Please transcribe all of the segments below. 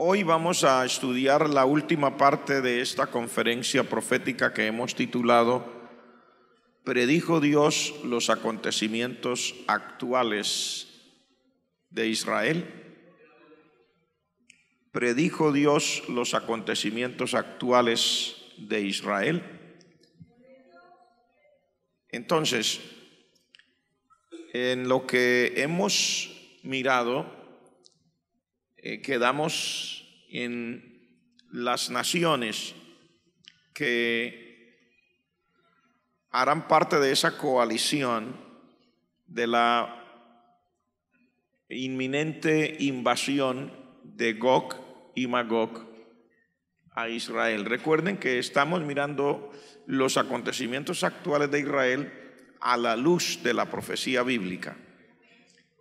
Hoy vamos a estudiar la última parte de esta conferencia profética que hemos titulado ¿Predijo Dios los acontecimientos actuales de Israel? ¿Predijo Dios los acontecimientos actuales de Israel? Entonces, en lo que hemos mirado, quedamos en las naciones que harán parte de esa coalición de la inminente invasión de Gog y Magog a Israel. Recuerden que estamos mirando los acontecimientos actuales de Israel a la luz de la profecía bíblica,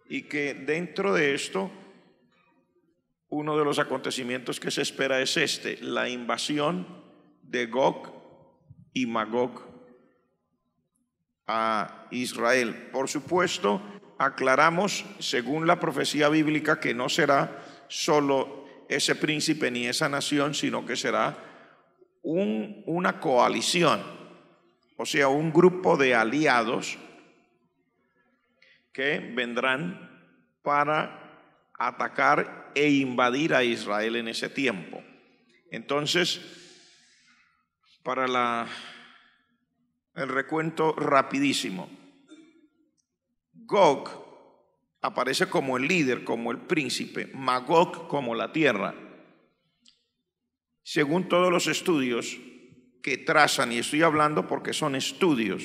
y que dentro de esto uno de los acontecimientos que se espera es la invasión de Gog y Magog a Israel. Por supuesto, aclaramos según la profecía bíblica que no será solo ese príncipe ni esa nación, sino que será una coalición, o sea, un grupo de aliados que vendrán para atacar e invadir a Israel en ese tiempo. Entonces, para el recuento rapidísimo, Gog aparece como el líder, como el príncipe, Magog como la tierra. Según todos los estudios que trazan, y estoy hablando porque son estudios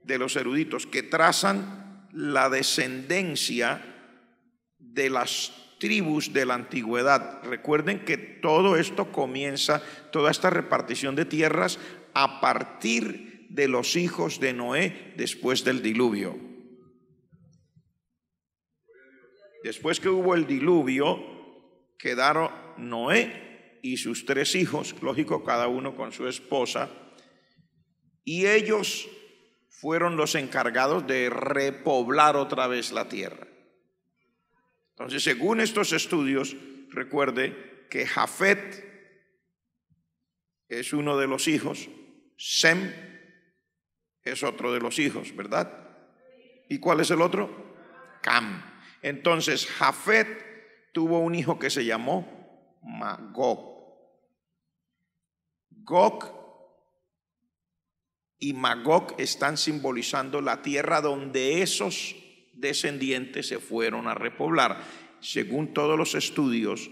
de los eruditos, que trazan la descendencia de las tribus de la antigüedad. Recuerden que todo esto comienza, toda esta repartición de tierras, a partir de los hijos de Noé después del diluvio. Después que hubo el diluvio, quedaron Noé y sus 3 hijos, lógico, cada uno con su esposa, y ellos fueron los encargados de repoblar otra vez la tierra. Entonces, según estos estudios, recuerde que Jafet es uno de los hijos, Sem es otro de los hijos, ¿verdad? ¿Y cuál es el otro? Cam. Entonces, Jafet tuvo un hijo que se llamó Magog. Gog y Magog están simbolizando la tierra donde esos descendientes se fueron a repoblar. Según todos los estudios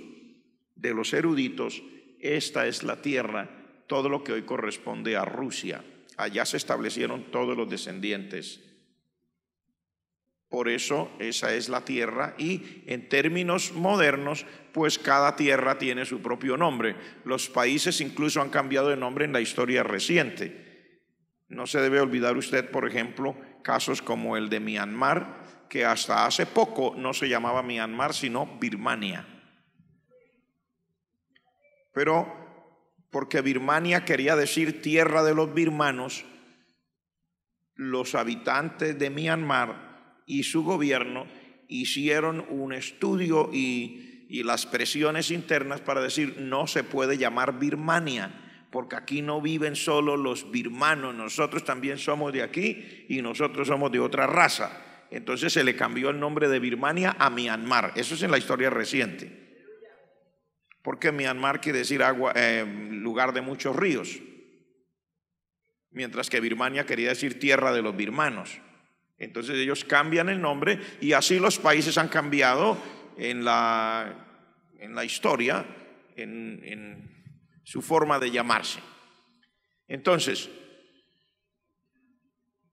de los eruditos, esta es la tierra, todo lo que hoy corresponde a Rusia. Allá se establecieron todos los descendientes. Por eso esa es la tierra, y en términos modernos, pues cada tierra tiene su propio nombre. Los países incluso han cambiado de nombre en la historia reciente. No se debe olvidar usted, por ejemplo, casos como el de Myanmar, que hasta hace poco no se llamaba Myanmar, sino Birmania. Pero porque Birmania quería decir tierra de los birmanos, los habitantes de Myanmar y su gobierno hicieron un estudio y las presiones internas para decir no se puede llamar Birmania, porque aquí no viven solo los birmanos, nosotros también somos de aquí y nosotros somos de otra raza. Entonces se le cambió el nombre de Birmania a Myanmar. Eso es en la historia reciente. Porque Myanmar quiere decir lugar de muchos ríos, mientras que Birmania quería decir tierra de los birmanos. Entonces ellos cambian el nombre, y así los países han cambiado en la historia, en su forma de llamarse. Entonces,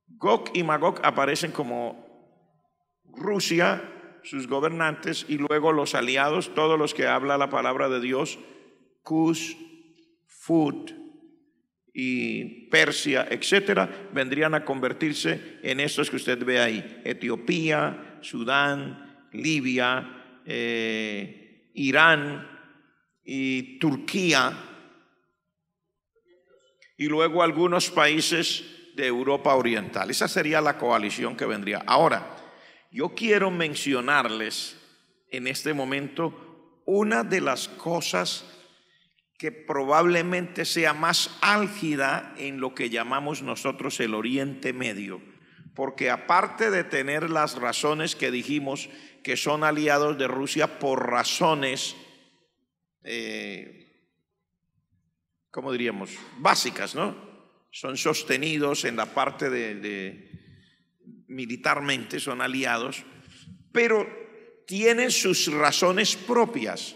Gog y Magog aparecen como Rusia, sus gobernantes, y luego los aliados, todos los que habla la palabra de Dios, Cus, Fut y Persia, etcétera, vendrían a convertirse en estos que usted ve ahí: Etiopía, Sudán, Libia, Irán y Turquía, y luego algunos países de Europa Oriental. Esa sería la coalición que vendría. Ahora, yo quiero mencionarles en este momento una de las cosas que probablemente sea más álgida en lo que llamamos nosotros el Oriente Medio, porque aparte de tener las razones que dijimos que son aliados de Rusia por razones, ¿cómo diríamos? Básicas, ¿no? Son sostenidos en la parte militarmente, son aliados, pero tienen sus razones propias.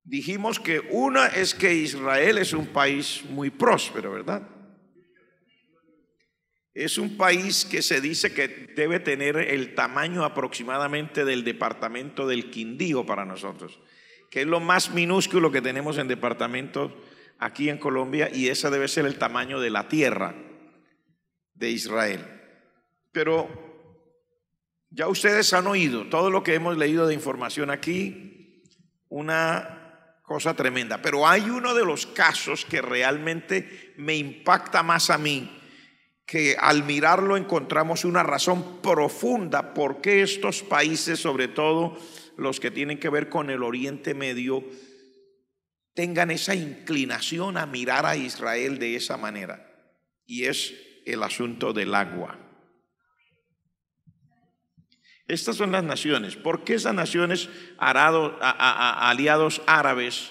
Dijimos que una es que Israel es un país muy próspero, ¿verdad? Es un país que se dice que debe tener el tamaño aproximadamente del departamento del Quindío para nosotros, que es lo más minúsculo que tenemos en departamentos aquí en Colombia, y ese debe ser el tamaño de la tierra de Israel. Pero ya ustedes han oído todo lo que hemos leído de información aquí, una cosa tremenda. Pero hay uno de los casos que realmente me impacta más a mí, que al mirarlo encontramos una razón profunda por qué estos países, sobre todo los que tienen que ver con el Oriente Medio, tengan esa inclinación a mirar a Israel de esa manera, y es el asunto del agua. Estas son las naciones. ¿Por qué esas naciones, aliados árabes,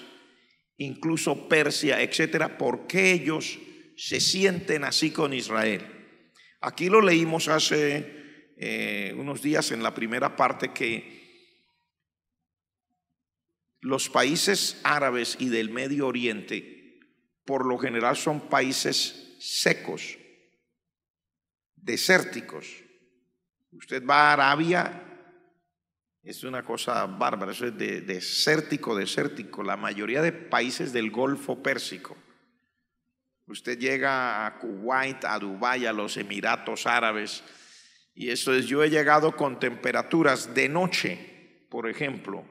incluso Persia, etcétera, por qué ellos se sienten así con Israel? Aquí lo leímos hace unos días en la primera parte, que los países árabes y del Medio Oriente por lo general son países secos, desérticos. Usted va a Arabia, es una cosa bárbara, eso es desértico. La mayoría de países del Golfo Pérsico. Usted llega a Kuwait, a Dubái, a los Emiratos Árabes, y eso es, yo he llegado con temperaturas de noche, por ejemplo,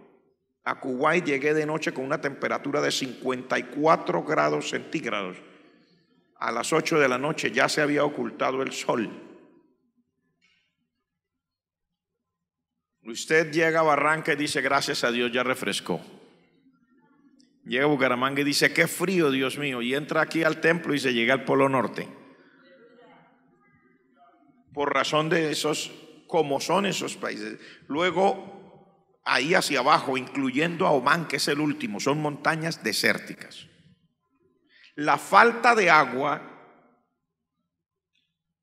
a Kuwait llegué de noche con una temperatura de 54 grados centígrados. A las 8 de la noche ya se había ocultado el sol. Usted llega a Barranca y dice, gracias a Dios, ya refrescó. Llega a Bucaramanga y dice, qué frío, Dios mío, y entra aquí al templo y se llega al Polo Norte. Por razón de esos, como son esos países. Luego, ahí hacia abajo, incluyendo a Omán, que es el último, son montañas desérticas. La falta de agua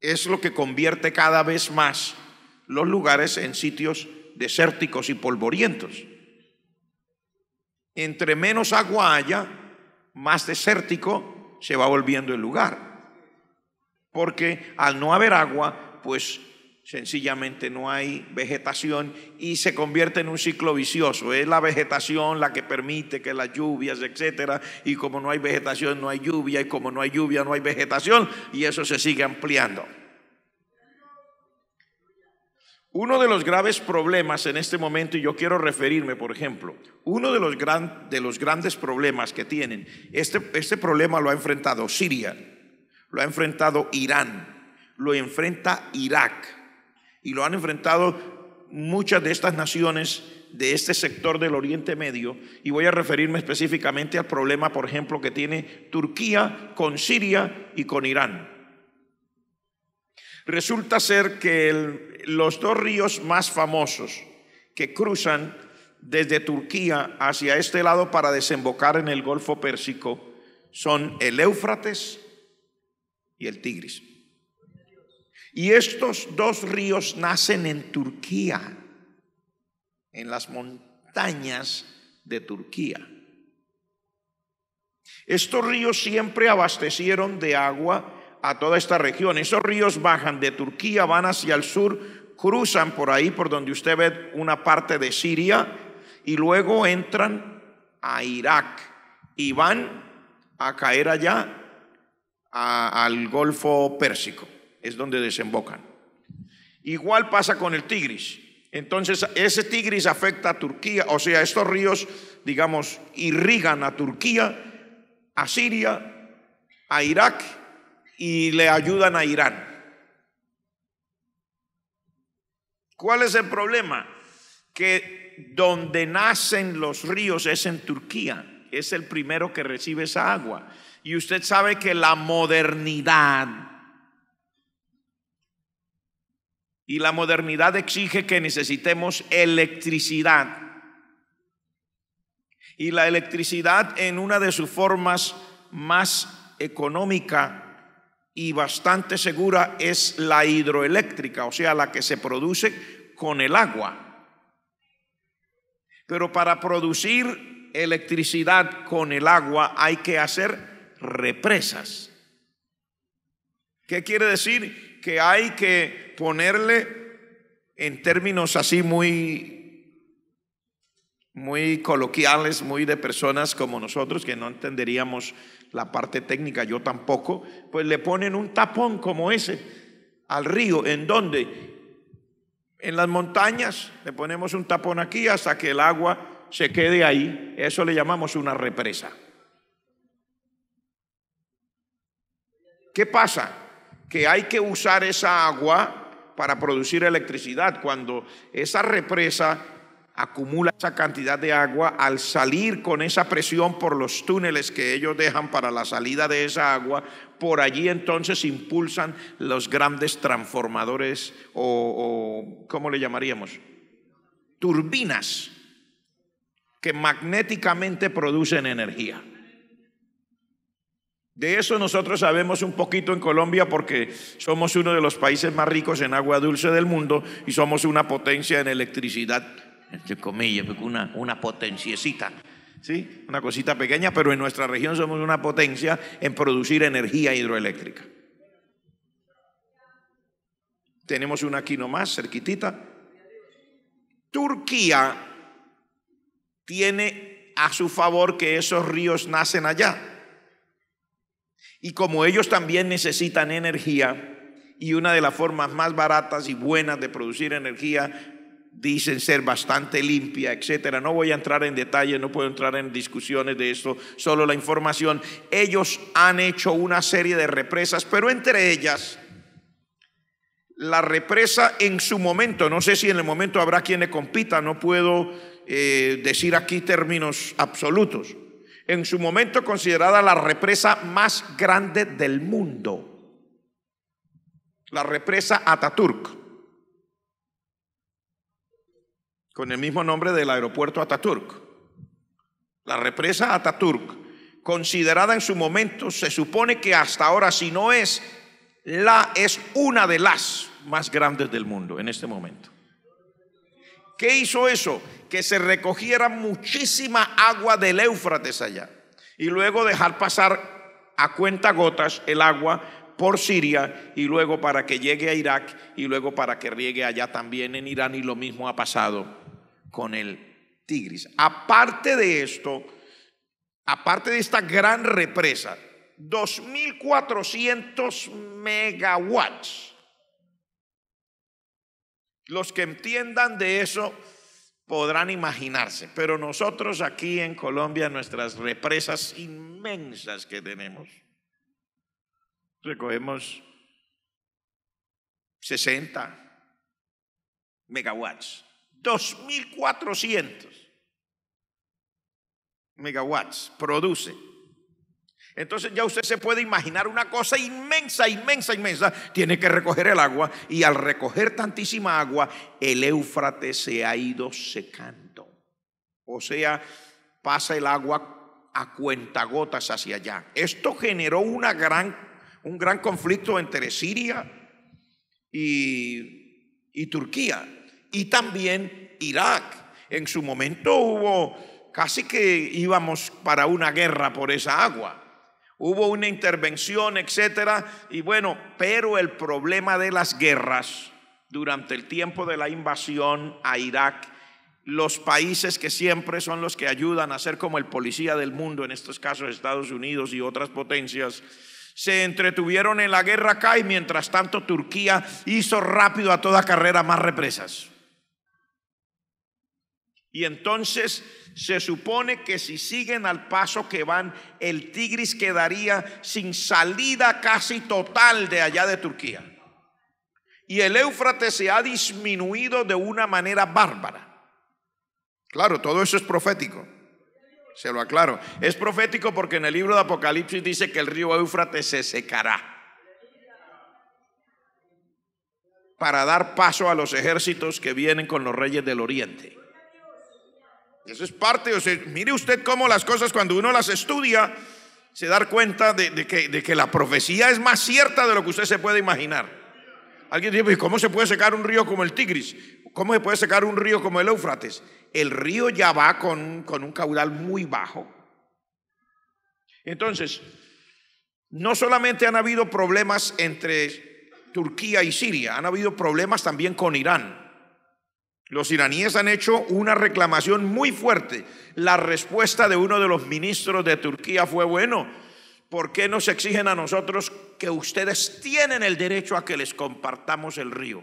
es lo que convierte cada vez más los lugares en sitios desérticos y polvorientos. Entre menos agua haya, más desértico se va volviendo el lugar, porque al no haber agua, pues sencillamente no hay vegetación y se convierte en un ciclo vicioso. Es la vegetación la que permite que las lluvias, etcétera, y como no hay vegetación no hay lluvia, y como no hay lluvia no hay vegetación, y eso se sigue ampliando. Uno de los graves problemas en este momento, y yo quiero referirme, por ejemplo, uno de los grandes problemas que tienen, este problema lo ha enfrentado Siria, lo ha enfrentado Irán, lo enfrenta Irak, y lo han enfrentado muchas de estas naciones de este sector del Oriente Medio, y voy a referirme específicamente al problema, por ejemplo, que tiene Turquía con Siria y con Irán. Resulta ser que los dos ríos más famosos que cruzan desde Turquía hacia este lado para desembocar en el Golfo Pérsico son el Éufrates y el Tigris. Y estos dos ríos nacen en Turquía, en las montañas de Turquía. Estos ríos siempre abastecieron de agua a toda esta región. Esos ríos bajan de Turquía, van hacia el sur, cruzan por ahí, por donde usted ve una parte de Siria, y luego entran a Irak y van a caer allá al Golfo Pérsico, es donde desembocan. Igual pasa con el Tigris. Entonces ese Tigris afecta a Turquía, o sea, estos ríos, digamos, irrigan a Turquía, a Siria, a Irak, y le ayudan a Irán. ¿Cuál es el problema? Que que donde nacen los ríos es en Turquía. Es el primero que recibe esa agua. Y usted sabe que la modernidad exige que necesitemos electricidad. Y la electricidad, en una de sus formas más económica y bastante segura, es la hidroeléctrica, o sea, la que se produce con el agua. Pero para producir electricidad con el agua hay que hacer represas. ¿Qué quiere decir? Que hay que ponerle, en términos así muy coloquiales, muy de personas como nosotros que no entenderíamos la parte técnica, yo tampoco, pues le ponen un tapón como ese al río. ¿En dónde? En las montañas le ponemos un tapón aquí hasta que el agua se quede ahí. Eso le llamamos una represa. ¿Qué pasa? Que hay que usar esa agua para producir electricidad. Cuando esa represa acumula esa cantidad de agua, al salir con esa presión por los túneles que ellos dejan para la salida de esa agua, por allí entonces impulsan los grandes transformadores o ¿cómo le llamaríamos? Turbinas que magnéticamente producen energía. De eso nosotros sabemos un poquito en Colombia porque somos uno de los países más ricos en agua dulce del mundo y somos una potencia en electricidad, entre comillas, una potenciecita, ¿sí? Una cosita pequeña, pero en nuestra región somos una potencia en producir energía hidroeléctrica. Tenemos una aquí nomás, cerquitita. Turquía tiene a su favor que esos ríos nacen allá. Y como ellos también necesitan energía, y una de las formas más baratas y buenas de producir energía dicen ser bastante limpia, etcétera. No voy a entrar en detalles, no puedo entrar en discusiones de esto, solo la información. Ellos han hecho una serie de represas, pero entre ellas la represa en su momento, no sé si en el momento habrá quien le compita, no puedo decir aquí términos absolutos. En su momento considerada la represa más grande del mundo, la represa Ataturk, con el mismo nombre del aeropuerto Ataturk. La represa Ataturk, considerada en su momento, se supone que hasta ahora, si no es una de las más grandes del mundo en este momento. ¿Qué hizo eso? Que se recogiera muchísima agua del Éufrates allá y luego dejar pasar a cuentagotas el agua por Siria y luego para que llegue a Irak y luego para que riegue allá también en Irán, y lo mismo ha pasado con el Tigris. Aparte de esto, aparte de esta gran represa, 2.400 megawatts. Los que entiendan de eso podrán imaginarse, pero nosotros aquí en Colombia, nuestras represas inmensas que tenemos, recogemos 60 megawatts, 2.400 megawatts produce. Entonces ya usted se puede imaginar una cosa inmensa, inmensa, inmensa. Tiene que recoger el agua, y al recoger tantísima agua, el Éufrates se ha ido secando. O sea, pasa el agua a cuentagotas hacia allá. Esto generó un gran conflicto entre Siria y Turquía, y también Irak. En su momento hubo casi que íbamos para una guerra por esa agua. Hubo una intervención, etcétera, y bueno, pero el problema de las guerras durante el tiempo de la invasión a Irak, los países que siempre son los que ayudan a ser como el policía del mundo, en estos casos Estados Unidos y otras potencias, se entretuvieron en la guerra acá, y mientras tanto Turquía hizo rápido a toda carrera más represas. Y entonces se supone que si siguen al paso que van, el Tigris quedaría sin salida casi total de allá de Turquía. Y el Éufrates se ha disminuido de una manera bárbara. Claro, todo eso es profético. Se lo aclaro. Es profético porque en el libro de Apocalipsis dice que el río Éufrates se secará para dar paso a los ejércitos que vienen con los reyes del oriente. Eso es parte, o sea, mire usted cómo las cosas cuando uno las estudia se da cuenta de que la profecía es más cierta de lo que usted se puede imaginar. Alguien dice, ¿cómo se puede secar un río como el Tigris? ¿Cómo se puede secar un río como el Éufrates? El río ya va con un caudal muy bajo. Entonces, no solamente han habido problemas entre Turquía y Siria, han habido problemas también con Irán. Los iraníes han hecho una reclamación muy fuerte. La respuesta de uno de los ministros de Turquía fue, bueno, ¿por qué nos exigen a nosotros que ustedes tienen el derecho a que les compartamos el río?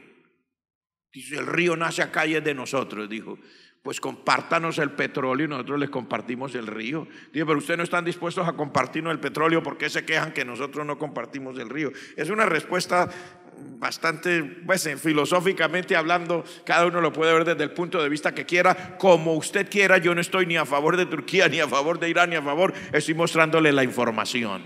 Dice, el río nace acá y es de nosotros. Dijo, pues compártanos el petróleo y nosotros les compartimos el río. Dijo, pero ustedes no están dispuestos a compartirnos el petróleo, ¿por qué se quejan que nosotros no compartimos el río? Es una respuesta bastante, pues, filosóficamente hablando, cada uno lo puede ver desde el punto de vista que quiera, como usted quiera. Yo no estoy ni a favor de Turquía, ni a favor de Irán, ni a favor, estoy mostrándole la información.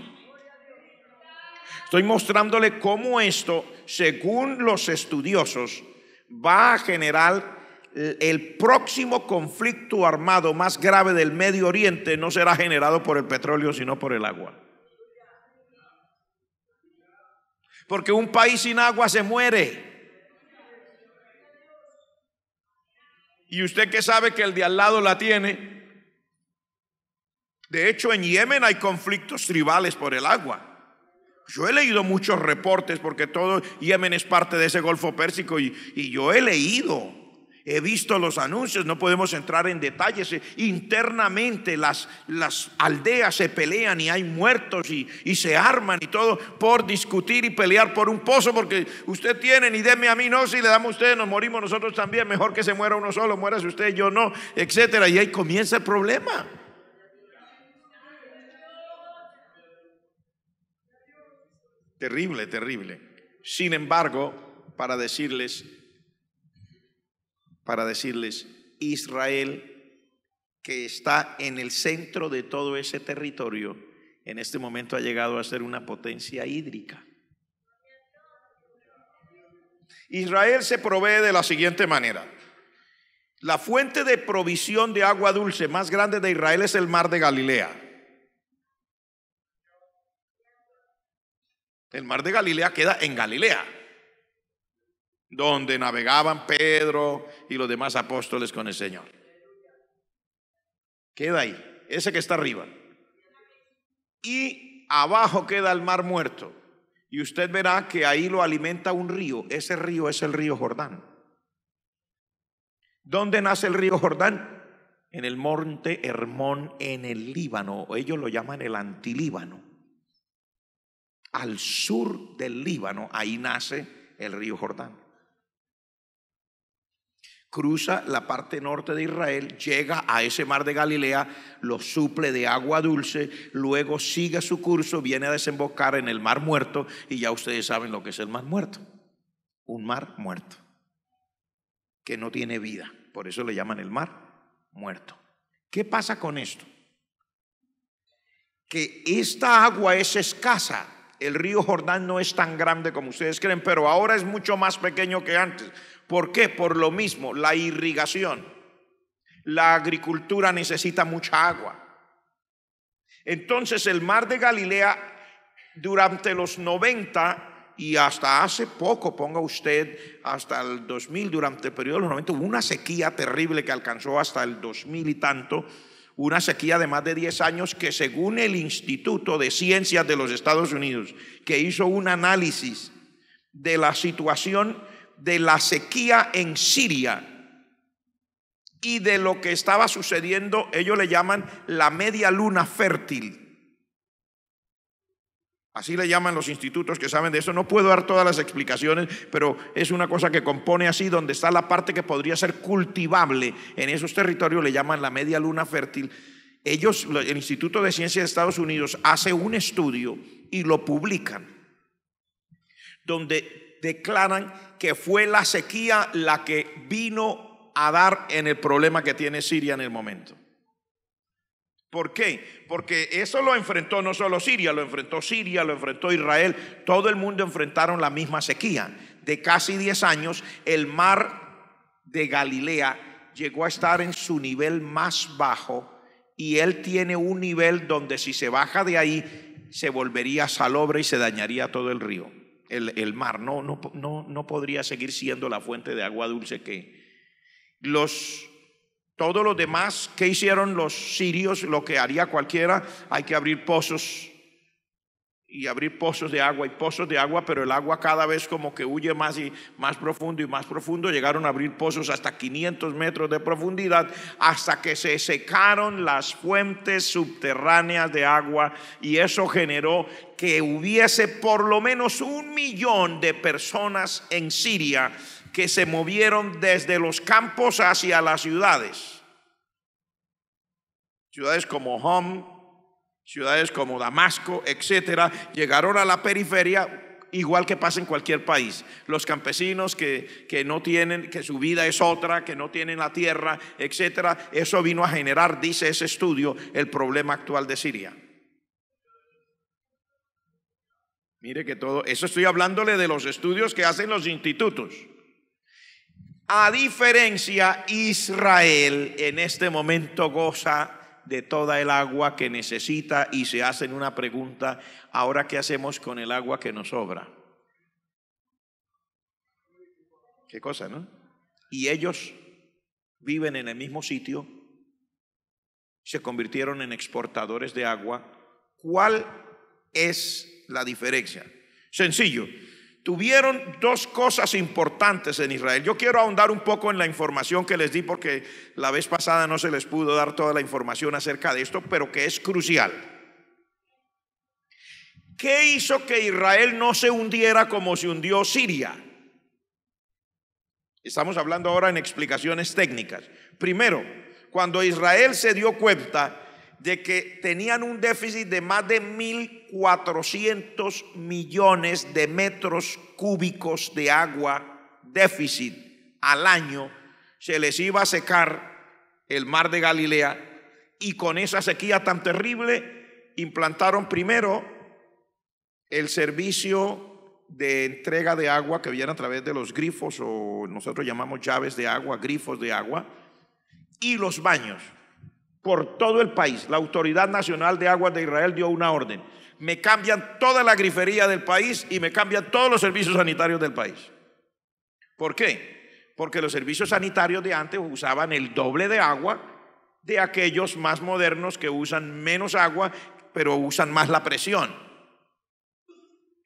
Estoy mostrándole cómo esto, según los estudiosos, va a generar el próximo conflicto armado más grave del Medio Oriente. No será generado por el petróleo, sino por el agua. Porque un país sin agua se muere. Y usted que sabe que el de al lado la tiene. De hecho, en Yemen hay conflictos tribales por el agua. Yo he leído muchos reportes porque todo Yemen es parte de ese Golfo Pérsico y yo he leído, he visto los anuncios, no podemos entrar en detalles. Internamente las aldeas se pelean y hay muertos y se arman y todo por discutir y pelear por un pozo, porque usted tiene y deme a mí, no, si le damos a ustedes nos morimos nosotros también, mejor que se muera uno solo, muérase usted, yo no, etcétera. Y ahí comienza el problema. Terrible, terrible. Sin embargo, para decirles, Israel, que está en el centro de todo ese territorio, en este momento ha llegado a ser una potencia hídrica. Israel se provee de la siguiente manera. La fuente de provisión de agua dulce más grande de Israel es el mar de Galilea. El mar de Galilea queda en Galilea, donde navegaban Pedro y los demás apóstoles con el Señor. Queda ahí, ese que está arriba. Y abajo queda el mar Muerto. Y usted verá que ahí lo alimenta un río. Ese río es el río Jordán. ¿Dónde nace el río Jordán? En el monte Hermón, en el Líbano. Ellos lo llaman el Antilíbano. Al sur del Líbano, ahí nace el río Jordán. Cruza la parte norte de Israel, llega a ese mar de Galilea, lo suple de agua dulce, luego sigue su curso, viene a desembocar en el mar Muerto, y ya ustedes saben lo que es el mar Muerto. Un mar muerto, que no tiene vida, por eso le llaman el mar Muerto. ¿Qué pasa con esto? Que esta agua es escasa. El río Jordán no es tan grande como ustedes creen, pero ahora es mucho más pequeño que antes. ¿Por qué? Por lo mismo, la irrigación. La agricultura necesita mucha agua. Entonces el mar de Galilea, durante los 90 y hasta hace poco, ponga usted, hasta el 2000, durante el periodo de los 90, hubo una sequía terrible que alcanzó hasta el 2000 y tanto. Una sequía de más de 10 años que, según el Instituto de Ciencias de los Estados Unidos, que hizo un análisis de la situación de la sequía en Siria y de lo que estaba sucediendo, ellos le llaman la media luna fértil. Así le llaman los institutos que saben de eso. No puedo dar todas las explicaciones, pero es una cosa que compone así, donde está la parte que podría ser cultivable en esos territorios, le llaman la media luna fértil. Ellos, el Instituto de Ciencias de Estados Unidos, hace un estudio y lo publican, donde declaran que fue la sequía la que vino a dar en el problema que tiene Siria en el momento. ¿Por qué? Porque eso lo enfrentó no solo Siria, lo enfrentó Israel. Todo el mundo enfrentaron la misma sequía. De casi 10 años, el mar de Galilea llegó a estar en su nivel más bajo, y él tiene un nivel donde si se baja de ahí se volvería salobre y se dañaría todo el río. El mar no podría seguir siendo la fuente de agua dulce que todos los demás. ¿Qué hicieron los sirios? Lo que haría cualquiera: hay que abrir pozos y abrir pozos de agua y pozos de agua, pero el agua cada vez como que huye más y más profundo y más profundo. Llegaron a abrir pozos hasta 500 metros de profundidad, hasta que se secaron las fuentes subterráneas de agua, y eso generó que hubiese por lo menos 1 millón de personas en Siria que se movieron desde los campos hacia las ciudades. Ciudades como Hom, ciudades como Damasco, etcétera, llegaron a la periferia, igual que pasa en cualquier país. Los campesinos que no tienen, que su vida es otra, que no tienen la tierra, etcétera. Eso vino a generar, dice ese estudio, el problema actual de Siria. Mire que todo eso estoy hablándole de los estudios que hacen los institutos. A diferencia, Israel en este momento goza de toda el agua que necesita, y se hacen una pregunta: ¿ahora qué hacemos con el agua que nos sobra? Qué cosa, ¿no? Y ellos viven en el mismo sitio, se convirtieron en exportadores de agua. ¿Cuál es la diferencia? Sencillo. Tuvieron 2 cosas importantes en Israel. Yo quiero ahondar un poco en la información que les di, porque la vez pasada no se les pudo dar toda la información acerca de esto, pero que es crucial. ¿Qué hizo que Israel no se hundiera como se hundió Siria? Estamos hablando ahora en explicaciones técnicas. Primero, cuando Israel se dio cuenta de que tenían un déficit de más de 1.400 millones de metros cúbicos de agua, déficit al año, se les iba a secar el mar de Galilea, y con esa sequía tan terrible implantaron primero el servicio de entrega de agua que viene a través de los grifos, o nosotros llamamos llaves de agua, grifos de agua, y los baños. Por todo el país, la Autoridad Nacional de Aguas de Israel dio una orden: me cambian toda la grifería del país y me cambian todos los servicios sanitarios del país. ¿Por qué? Porque los servicios sanitarios de antes usaban el doble de agua de aquellos más modernos que usan menos agua, pero usan más la presión.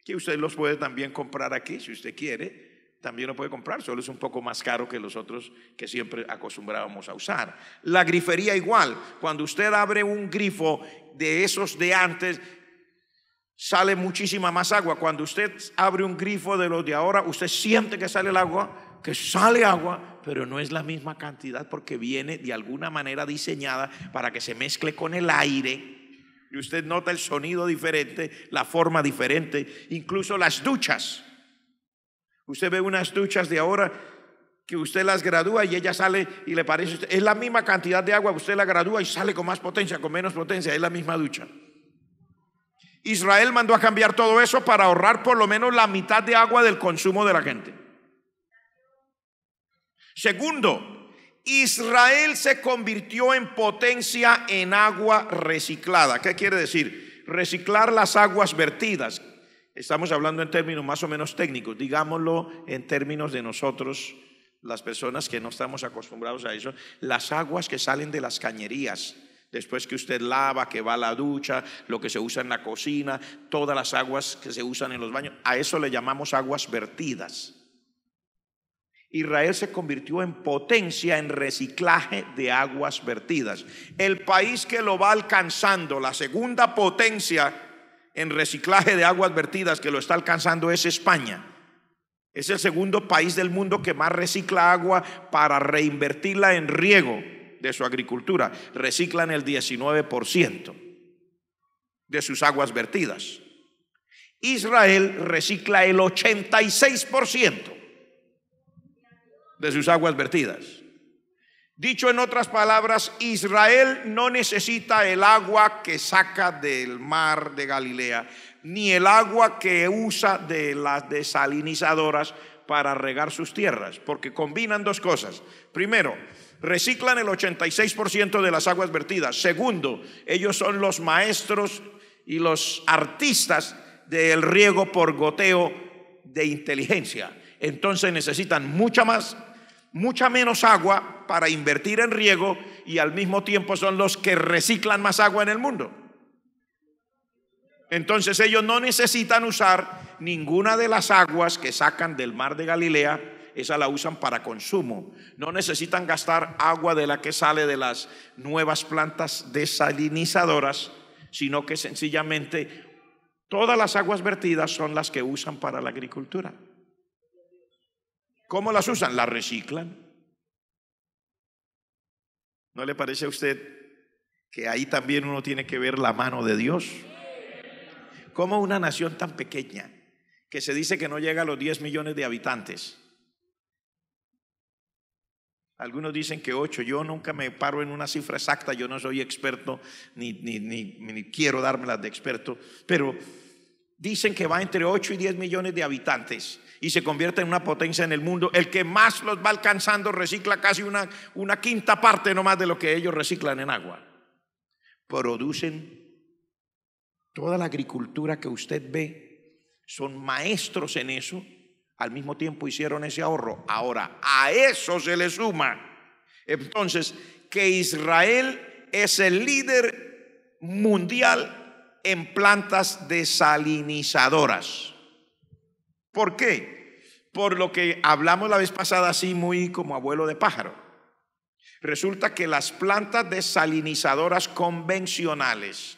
Que usted los puede también comprar aquí, si usted quiere. También lo puede comprar, solo es un poco más caro que los otros que siempre acostumbrábamos a usar. La grifería igual. Cuando usted abre un grifo de esos de antes, sale muchísima más agua. Cuando usted abre un grifo de los de ahora, usted siente que sale el agua, que sale agua, pero no es la misma cantidad, porque viene de alguna manera diseñada para que se mezcle con el aire, y usted nota el sonido diferente, la forma diferente. Incluso las duchas. Usted ve unas duchas de ahora que usted las gradúa y ella sale y le parece, es la misma cantidad de agua, usted la gradúa y sale con más potencia, con menos potencia, es la misma ducha. Israel mandó a cambiar todo eso para ahorrar por lo menos la mitad de agua del consumo de la gente. Segundo, Israel se convirtió en potencia en agua reciclada. ¿Qué quiere decir? Reciclar las aguas vertidas. Estamos hablando en términos más o menos técnicos, digámoslo en términos de nosotros, las personas que no estamos acostumbrados a eso. Las aguas que salen de las cañerías, después que usted lava, que va a la ducha, lo que se usa en la cocina, todas las aguas que se usan en los baños, a eso le llamamos aguas vertidas. Israel se convirtió en potencia en reciclaje de aguas vertidas. El país que lo va alcanzando, la segunda potencia en reciclaje de aguas vertidas que lo está alcanzando, es España. Es el segundo país del mundo que más recicla agua para reinvertirla en riego de su agricultura. Reciclan el 19% de sus aguas vertidas. Israel recicla el 86% de sus aguas vertidas. Dicho en otras palabras, Israel no necesita el agua que saca del mar de Galilea, ni el agua que usa de las desalinizadoras para regar sus tierras, porque combinan dos cosas. Primero, reciclan el 86% de las aguas vertidas. Segundo, ellos son los maestros y los artistas del riego por goteo de inteligencia. Entonces necesitan mucha menos agua para invertir en riego, y al mismo tiempo son los que reciclan más agua en el mundo. Entonces ellos no necesitan usar ninguna de las aguas que sacan del mar de Galilea. Esa la usan para consumo. No necesitan gastar agua de la que sale de las nuevas plantas desalinizadoras, sino que sencillamente todas las aguas vertidas son las que usan para la agricultura. ¿Cómo las usan? Las reciclan. ¿No le parece a usted que ahí también uno tiene que ver la mano de Dios? ¿Cómo una nación tan pequeña, que se dice que no llega a los 10 millones de habitantes? Algunos dicen que 8, yo nunca me paro en una cifra exacta, yo no soy experto, ni quiero dármelas de experto, pero dicen que va entre 8 y 10 millones de habitantes y se convierte en una potencia en el mundo. El que más los va alcanzando recicla casi una quinta parte nomás de lo que ellos reciclan en agua. Producen toda la agricultura que usted ve, son maestros en eso. Al mismo tiempo hicieron ese ahorro. Ahora, a eso se le suma entonces que Israel es el líder mundial en plantas desalinizadoras. ¿Por qué? Por lo que hablamos la vez pasada, así muy como abuelo de pájaro. Resulta que las plantas desalinizadoras convencionales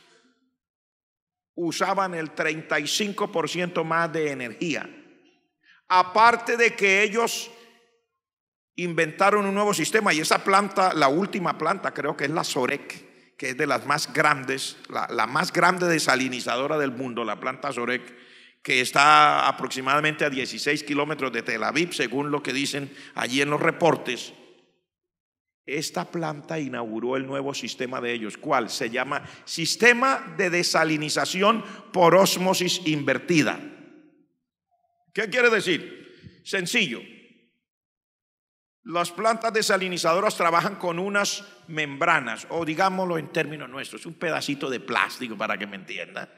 usaban el 35% más de energía. Aparte de que ellos inventaron un nuevo sistema, y esa planta, la última planta, creo que es la Sorek, que es de las más grandes, la más grande desalinizadora del mundo, la planta Sorek, que está aproximadamente a 16 kilómetros de Tel Aviv, según lo que dicen allí en los reportes. Esta planta inauguró el nuevo sistema de ellos. ¿Cuál? Se llama Sistema de Desalinización por Ósmosis Invertida. ¿Qué quiere decir? Sencillo. Las plantas desalinizadoras trabajan con unas membranas, o digámoslo en términos nuestros, un pedacito de plástico, para que me entienda.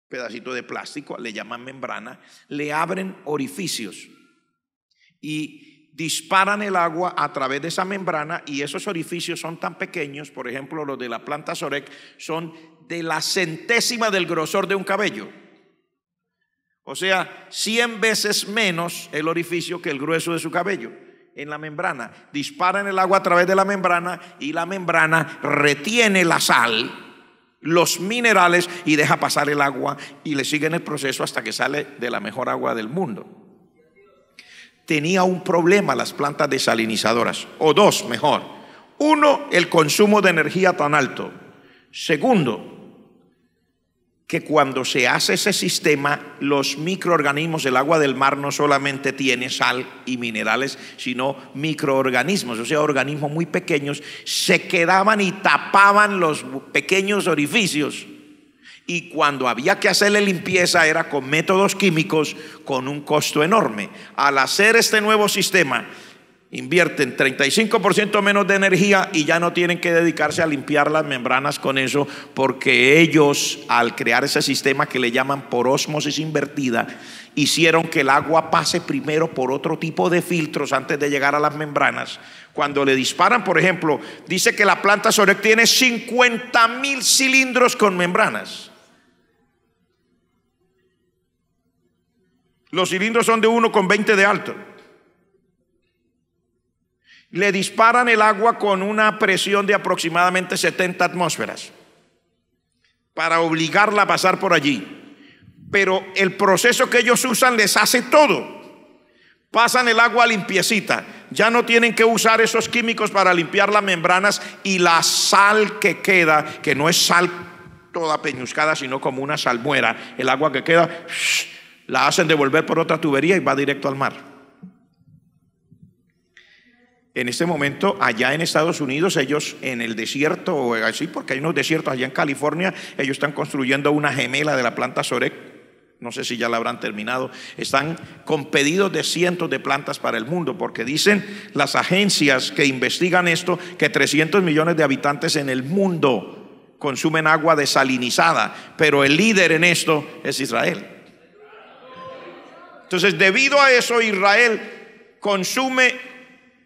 Pedacito de plástico, le llaman membrana, le abren orificios y disparan el agua a través de esa membrana, y esos orificios son tan pequeños, por ejemplo los de la planta Sorek son de la centésima del grosor de un cabello. O sea, 100 veces menos el orificio que el grueso de su cabello en la membrana. Disparan el agua a través de la membrana, y la membrana retiene la sal, los minerales, y deja pasar el agua, y le siguen el proceso hasta que sale de la mejor agua del mundo. Tenía un problema las plantas desalinizadoras, o dos mejor. Uno, el consumo de energía tan alto. Segundo, que cuando se hace ese sistema, los microorganismos del agua del mar no solamente tiene sal y minerales, sino microorganismos, o sea, organismos muy pequeños, se quedaban y tapaban los pequeños orificios. Y cuando había que hacerle limpieza era con métodos químicos, con un costo enorme. Al hacer este nuevo sistema, invierten 35% menos de energía y ya no tienen que dedicarse a limpiar las membranas con eso, porque ellos, al crear ese sistema que le llaman por ósmosis invertida, hicieron que el agua pase primero por otro tipo de filtros antes de llegar a las membranas. Cuando le disparan, por ejemplo, dice que la planta Sorek tiene 50,000 cilindros con membranas. Los cilindros son de 1,20 de alto. Le disparan el agua con una presión de aproximadamente 70 atmósferas para obligarla a pasar por allí. Pero el proceso que ellos usan les hace todo. Pasan el agua limpiecita, ya no tienen que usar esos químicos para limpiar las membranas, y la sal que queda, que no es sal toda peñuscada, sino como una salmuera, el agua que queda la hacen devolver por otra tubería y va directo al mar. En este momento, allá en Estados Unidos, ellos en el desierto, o así, porque hay unos desiertos allá en California, ellos están construyendo una gemela de la planta Sorek. No sé si ya la habrán terminado. Están con pedidos de cientos de plantas para el mundo, porque dicen las agencias que investigan esto, que 300 millones de habitantes en el mundo consumen agua desalinizada, pero el líder en esto es Israel. Entonces, debido a eso, Israel consume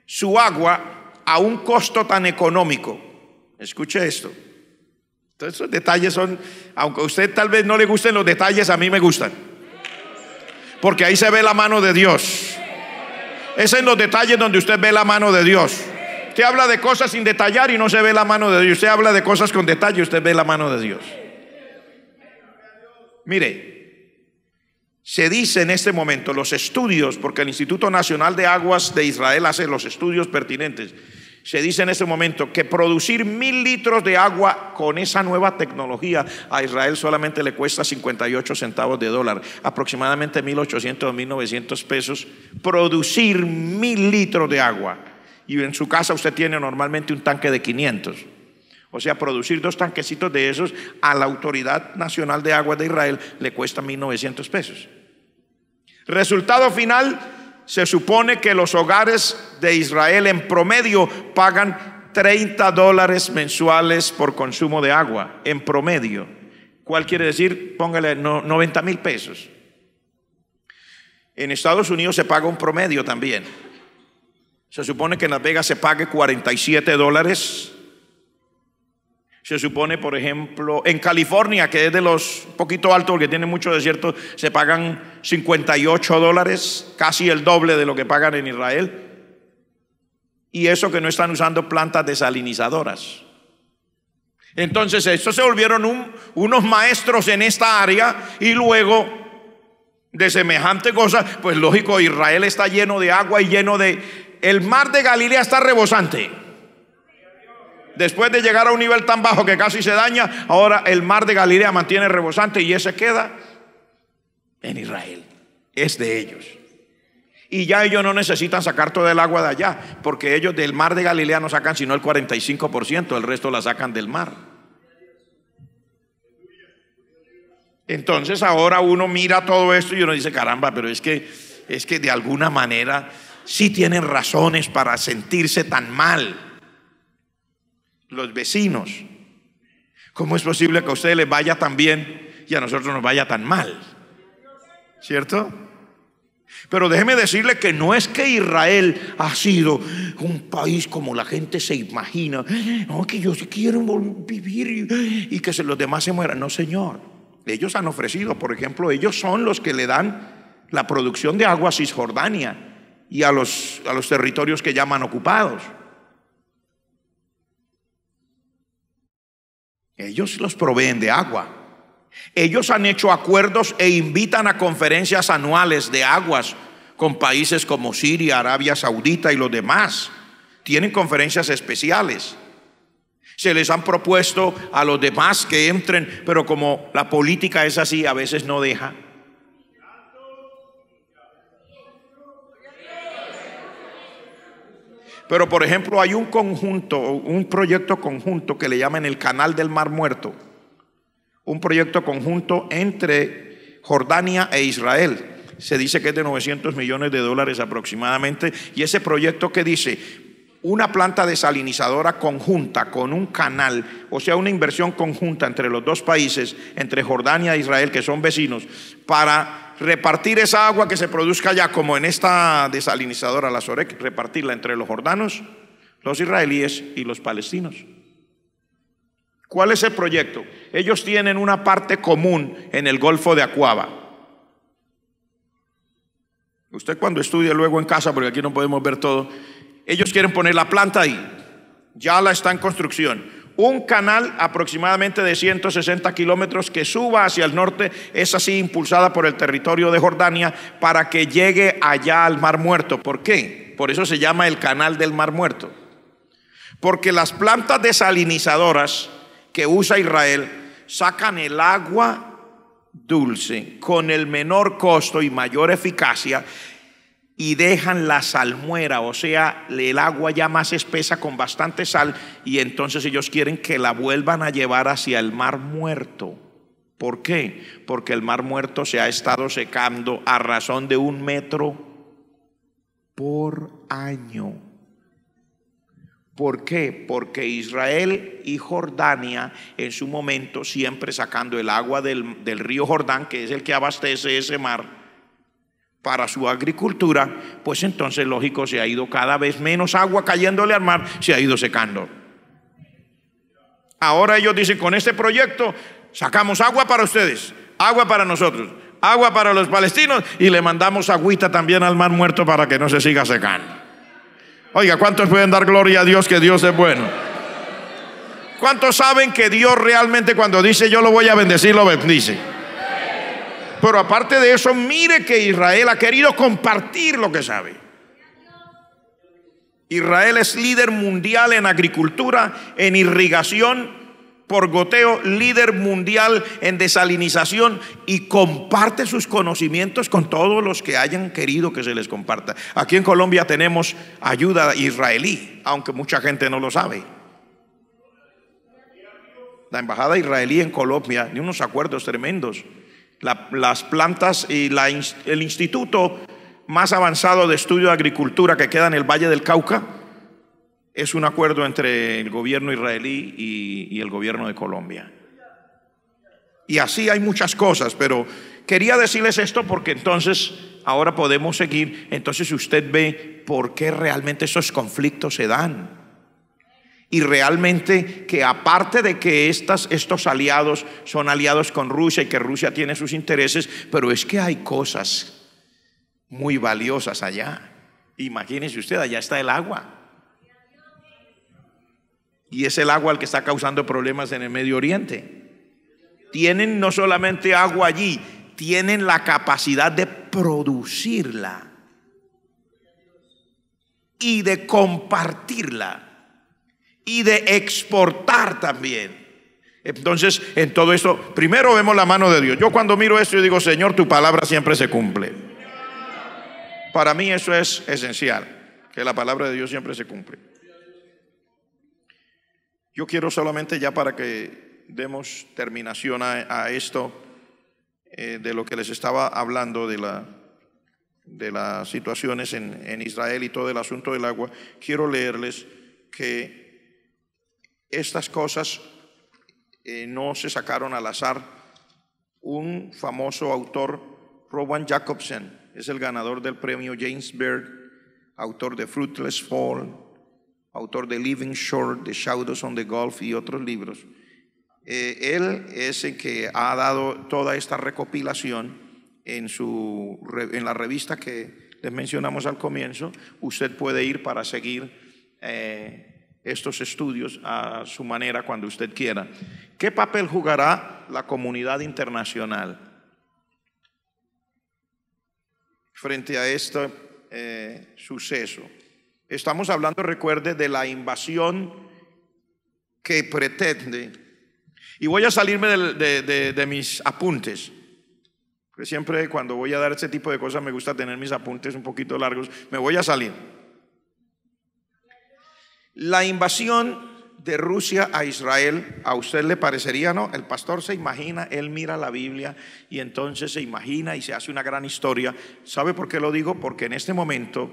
su agua a un costo tan económico. Escuche esto. Entonces, esos detalles son, aunque a usted tal vez no le gusten los detalles, a mí me gustan, porque ahí se ve la mano de Dios. Es en los detalles donde usted ve la mano de Dios. Usted habla de cosas sin detallar y no se ve la mano de Dios. Usted habla de cosas con detalle y usted ve la mano de Dios. Mire, se dice en este momento, los estudios, porque el Instituto Nacional de Aguas de Israel hace los estudios pertinentes, se dice en este momento que producir 1000 litros de agua con esa nueva tecnología a Israel solamente le cuesta 58 centavos de dólar, aproximadamente 1.800 o 1.900 pesos, producir 1000 litros de agua. Y en su casa usted tiene normalmente un tanque de 500. O sea, producir 2 tanquecitos de esos a la Autoridad Nacional de Aguas de Israel le cuesta 1.900 pesos. Resultado final, se supone que los hogares de Israel en promedio pagan $30 mensuales por consumo de agua, en promedio. ¿Cuál quiere decir? Póngale 90,000 pesos. En Estados Unidos se paga un promedio también. Se supone que en Las Vegas se pague $47. Se supone, por ejemplo, en California, que es de los poquito alto porque tiene mucho desierto, se pagan $58, casi el doble de lo que pagan en Israel. Y eso que no están usando plantas desalinizadoras. Entonces, estos se volvieron unos maestros en esta área, y luego de semejante cosa, pues lógico, Israel está lleno de agua y lleno de... El mar de Galilea está rebosante. Después de llegar a un nivel tan bajo que casi se daña, ahora el mar de Galilea mantiene rebosante y ese queda en Israel. Es de ellos. Y ya ellos no necesitan sacar todo el agua de allá, porque ellos del mar de Galilea no sacan sino el 45%, el resto la sacan del mar. Entonces ahora uno mira todo esto y uno dice, caramba, pero es que de alguna manera sí tienen razones para sentirse tan mal. Los vecinos, ¿cómo es posible que a ustedes les vaya tan bien y a nosotros nos vaya tan mal? ¿Cierto? Pero déjeme decirle que no es que Israel ha sido un país como la gente se imagina, no, que ellos quieren vivir y que los demás se mueran. No, señor. Ellos han ofrecido, por ejemplo, ellos son los que le dan la producción de agua a Cisjordania y a los territorios que llaman ocupados. Ellos los proveen de agua. Ellos han hecho acuerdos e invitan a conferencias anuales de aguas con países como Siria, Arabia Saudita y los demás. Tienen conferencias especiales. Se les han propuesto a los demás que entren, pero como la política es así, a veces no deja. Pero por ejemplo hay un proyecto conjunto que le llaman el Canal del Mar Muerto. Un proyecto conjunto entre Jordania e Israel. Se dice que es de $900 millones aproximadamente. Y ese proyecto que dice, una planta desalinizadora conjunta con un canal, o sea, una inversión conjunta entre los dos países, entre Jordania e Israel, que son vecinos, para repartir esa agua que se produzca allá, como en esta desalinizadora, la Sorek, repartirla entre los jordanos, los israelíes y los palestinos. ¿Cuál es el proyecto? Ellos tienen una parte común en el Golfo de Aqaba. Usted cuando estudie luego en casa, porque aquí no podemos ver todo, ellos quieren poner la planta ahí, ya la está en construcción. Un canal aproximadamente de 160 kilómetros que suba hacia el norte, es así impulsada por el territorio de Jordania para que llegue allá al Mar Muerto. ¿Por qué? Por eso se llama el Canal del Mar Muerto. Porque las plantas desalinizadoras que usa Israel sacan el agua dulce con el menor costo y mayor eficacia y dejan la salmuera, o sea, el agua ya más espesa con bastante sal, y entonces ellos quieren que la vuelvan a llevar hacia el Mar Muerto. ¿Por qué? Porque el Mar Muerto se ha estado secando a razón de 1 metro por año. ¿Por qué? Porque Israel y Jordania en su momento, siempre sacando el agua del río Jordán, que es el que abastece ese mar, para su agricultura, pues entonces lógico se ha ido cada vez menos agua cayéndole al mar, se ha ido secando. Ahora ellos dicen, con este proyecto sacamos agua para ustedes, agua para nosotros, agua para los palestinos, y le mandamos agüita también al Mar Muerto para que no se siga secando. Oiga, ¿cuántos pueden dar gloria a Dios, que Dios es bueno? ¿Cuántos saben que Dios realmente cuando dice yo lo voy a bendecir, lo bendice? Pero aparte de eso, mire que Israel ha querido compartir lo que sabe. Israel es líder mundial en agricultura, en irrigación por goteo, líder mundial en desalinización, y comparte sus conocimientos con todos los que hayan querido que se les comparta. Aquí en Colombia tenemos ayuda israelí, aunque mucha gente no lo sabe. La embajada israelí en Colombia tiene unos acuerdos tremendos. Las plantas y el instituto más avanzado de estudio de agricultura que queda en el Valle del Cauca es un acuerdo entre el gobierno israelí y el gobierno de Colombia. Y así hay muchas cosas, pero quería decirles esto porque entonces ahora podemos seguir. Entonces usted ve por qué realmente esos conflictos se dan. Y realmente que aparte de que estos aliados son aliados con Rusia y que Rusia tiene sus intereses, pero es que hay cosas muy valiosas allá. Imagínense usted, allá está el agua. Y es el agua el que está causando problemas en el Medio Oriente. Tienen no solamente agua allí, tienen la capacidad de producirla y de compartirla y de exportar también. Entonces, en todo esto, primero vemos la mano de Dios. Yo cuando miro esto, yo digo, Señor, tu palabra siempre se cumple. Para mí eso es esencial, que la palabra de Dios siempre se cumple. Yo quiero solamente, ya para que demos terminación a esto, de lo que les estaba hablando de las situaciones en Israel y todo el asunto del agua, quiero leerles que estas cosas no se sacaron al azar. Un famoso autor, Rowan Jacobsen, es el ganador del premio James Beard, autor de Fruitless Fall, autor de Living Short, The Shadows on the Gulf y otros libros. Él es el que ha dado toda esta recopilación en la revista que les mencionamos al comienzo. Usted puede ir para seguir estos estudios a su manera cuando usted quiera. ¿Qué papel jugará la comunidad internacional frente a este suceso? Estamos hablando, recuerde, de la invasión que pretende, y voy a salirme de mis apuntes, porque siempre cuando voy a dar este tipo de cosas me gusta tener mis apuntes un poquito largos. Me voy a salir. La invasión de Rusia a Israel, ¿a usted le parecería, no? El pastor se imagina, él mira la Biblia y entonces se imagina y se hace una gran historia. ¿Sabe por qué lo digo? Porque en este momento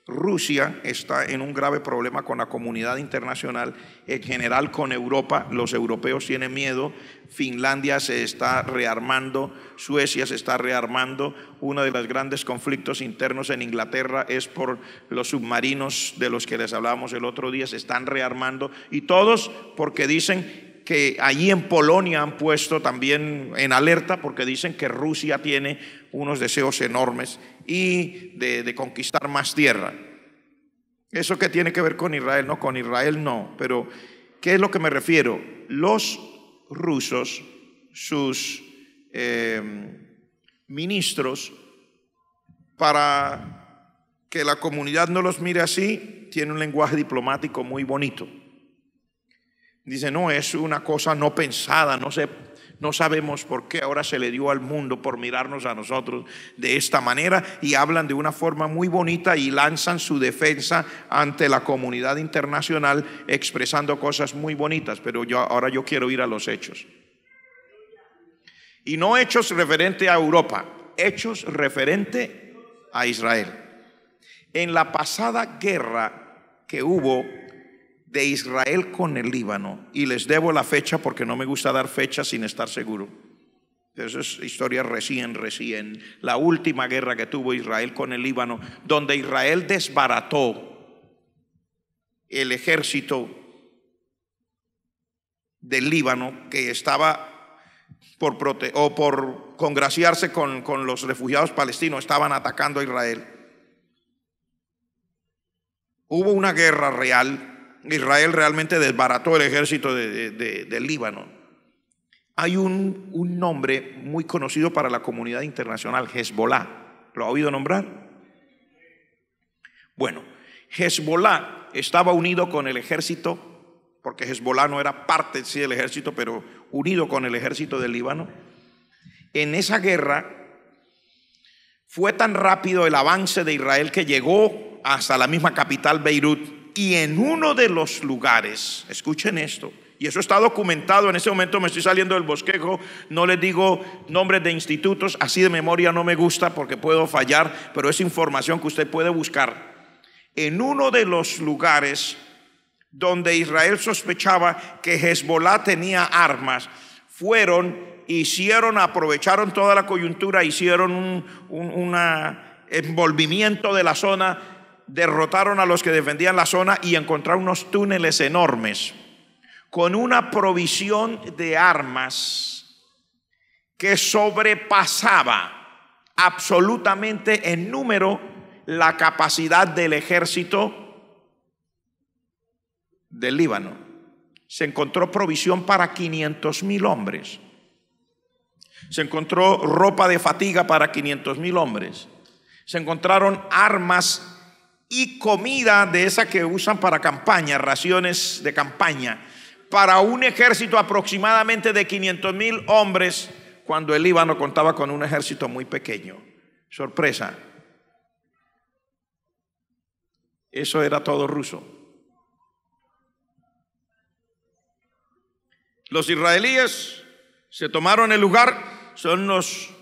Rusia está en un grave problema con la comunidad internacional, en general con Europa. Los europeos tienen miedo. Finlandia se está rearmando, Suecia se está rearmando. Uno de los grandes conflictos internos en Inglaterra es por los submarinos de los que les hablábamos el otro día, se están rearmando, y todos porque dicen que allí en Polonia han puesto también en alerta, porque dicen que Rusia tiene unos deseos enormes y de conquistar más tierra. ¿Eso qué tiene que ver con Israel? No, con Israel no, pero ¿qué es lo que me refiero? Los rusos, sus ministros, para que la comunidad no los mire así, tienen un lenguaje diplomático muy bonito. Dice, no, es una cosa no pensada, No sabemos por qué ahora se le dio al mundo por mirarnos a nosotros de esta manera, y hablan de una forma muy bonita y lanzan su defensa ante la comunidad internacional expresando cosas muy bonitas, pero ahora yo quiero ir a los hechos. Y no hechos referente a Europa, hechos referente a Israel. En la pasada guerra que hubo de Israel con el Líbano, y les debo la fecha porque no me gusta dar fechas sin estar seguro. Eso es historia recién, la última guerra que tuvo Israel con el Líbano, donde Israel desbarató el ejército del Líbano que estaba por congraciarse con los refugiados palestinos, estaban atacando a Israel. Hubo una guerra real. Israel realmente desbarató el ejército del Líbano. Hay un nombre muy conocido para la comunidad internacional, Hezbollah. ¿Lo ha oído nombrar? Bueno, Hezbollah estaba unido con el ejército, porque Hezbollah no era parte sí del ejército, pero unido con el ejército del Líbano. En esa guerra fue tan rápido el avance de Israel que llegó hasta la misma capital, Beirut. Y en uno de los lugares, escuchen esto, y eso está documentado, en ese momento me estoy saliendo del bosquejo, no les digo nombres de institutos, así de memoria no me gusta porque puedo fallar, pero es información que usted puede buscar. En uno de los lugares donde Israel sospechaba que Hezbollah tenía armas, aprovecharon toda la coyuntura, hicieron un envolvimiento de la zona, derrotaron a los que defendían la zona y encontraron unos túneles enormes con una provisión de armas que sobrepasaba absolutamente en número la capacidad del ejército del Líbano. Se encontró provisión para 500,000 hombres. Se encontró ropa de fatiga para 500,000 hombres. Se encontraron armas y comida de esa que usan para campaña, raciones de campaña, para un ejército aproximadamente de 500,000 hombres, cuando el Líbano contaba con un ejército muy pequeño. Sorpresa. Eso era todo ruso. Los israelíes se tomaron el lugar, son los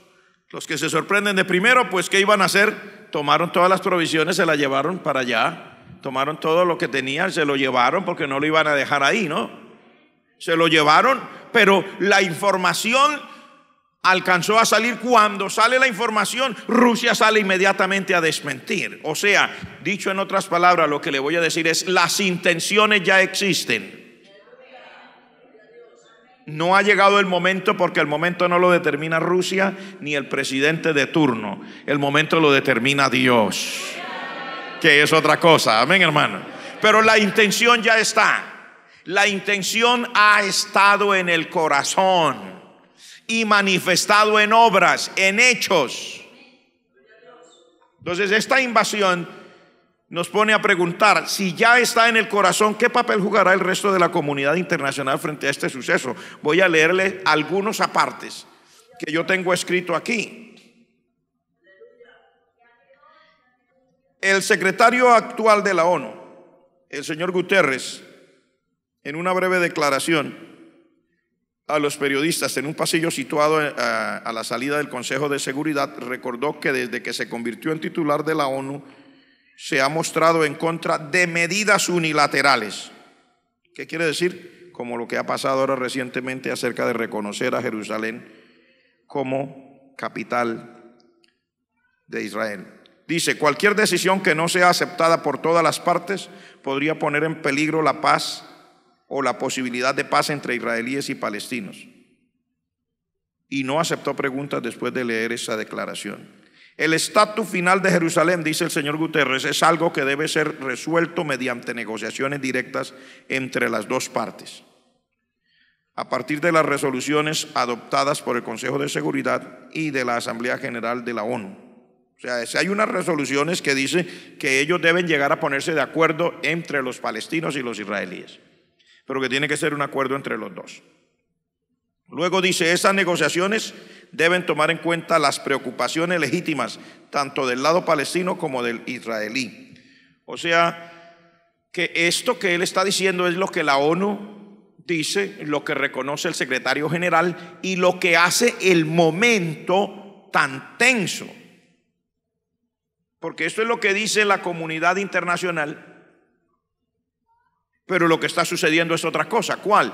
que se sorprenden de primero, pues ¿qué iban a hacer? Tomaron todas las provisiones, se las llevaron para allá, tomaron todo lo que tenían, se lo llevaron porque no lo iban a dejar ahí, ¿no? Se lo llevaron, pero la información alcanzó a salir. Cuando sale la información, Rusia sale inmediatamente a desmentir. O sea, dicho en otras palabras, lo que le voy a decir es: las intenciones ya existen. No ha llegado el momento, porque el momento no lo determina Rusia ni el presidente de turno. El momento lo determina Dios, que es otra cosa. Amén, hermano. Pero la intención ya está. La intención ha estado en el corazón y manifestado en obras, en hechos. Entonces esta invasión nos pone a preguntar: si ya está en el corazón, ¿qué papel jugará el resto de la comunidad internacional frente a este suceso? Voy a leerle algunos apartes que yo tengo escrito aquí. El secretario actual de la ONU, el señor Guterres, en una breve declaración a los periodistas en un pasillo situado a la salida del Consejo de Seguridad, recordó que desde que se convirtió en titular de la ONU se ha mostrado en contra de medidas unilaterales. ¿Qué quiere decir? Como lo que ha pasado ahora recientemente acerca de reconocer a Jerusalén como capital de Israel. Dice: cualquier decisión que no sea aceptada por todas las partes podría poner en peligro la paz o la posibilidad de paz entre israelíes y palestinos. Y no aceptó preguntas después de leer esa declaración. El estatus final de Jerusalén, dice el señor Guterres, es algo que debe ser resuelto mediante negociaciones directas entre las dos partes, a partir de las resoluciones adoptadas por el Consejo de Seguridad y de la Asamblea General de la ONU. O sea, si hay unas resoluciones que dicen que ellos deben llegar a ponerse de acuerdo entre los palestinos y los israelíes, pero que tiene que ser un acuerdo entre los dos. Luego dice, esas negociaciones deben tomar en cuenta las preocupaciones legítimas, tanto del lado palestino como del israelí. O sea, que esto que él está diciendo es lo que la ONU dice, lo que reconoce el secretario general y lo que hace el momento tan tenso. Porque esto es lo que dice la comunidad internacional, pero lo que está sucediendo es otra cosa. ¿Cuál?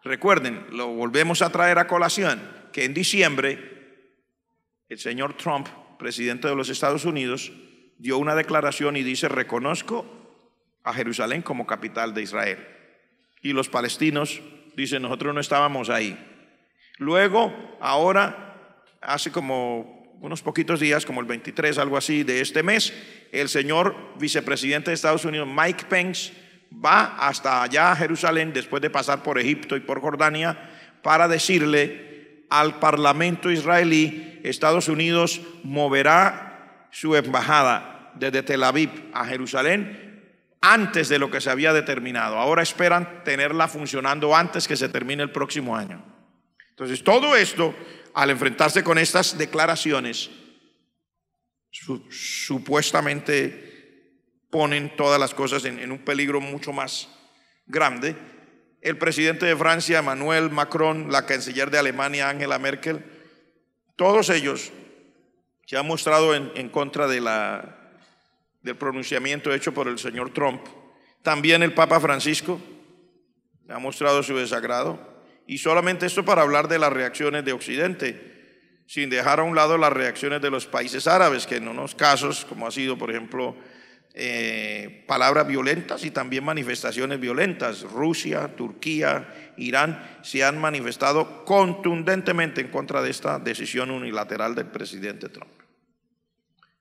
Recuerden, lo volvemos a traer a colación, que en diciembre el señor Trump, presidente de los Estados Unidos, dio una declaración y dice, reconozco a Jerusalén como capital de Israel. Y los palestinos dicen, nosotros no estábamos ahí. Luego, ahora, hace como unos poquitos días, como el 23, algo así, de este mes, el señor vicepresidente de Estados Unidos, Mike Pence, va hasta allá a Jerusalén, después de pasar por Egipto y por Jordania, para decirle al parlamento israelí, Estados Unidos moverá su embajada desde Tel Aviv a Jerusalén antes de lo que se había determinado. Ahora esperan tenerla funcionando antes que se termine el próximo año. Entonces, todo esto, al enfrentarse con estas declaraciones, supuestamente ponen todas las cosas en un peligro mucho más grande. El presidente de Francia, Emmanuel Macron, la canciller de Alemania, Angela Merkel, todos ellos se han mostrado en contra de del pronunciamiento hecho por el señor Trump. También el Papa Francisco ha mostrado su desagrado. Y solamente esto para hablar de las reacciones de Occidente, sin dejar a un lado las reacciones de los países árabes, que en unos casos, como ha sido por ejemplo palabras violentas y también manifestaciones violentas, Rusia, Turquía, Irán, se han manifestado contundentemente en contra de esta decisión unilateral del presidente Trump.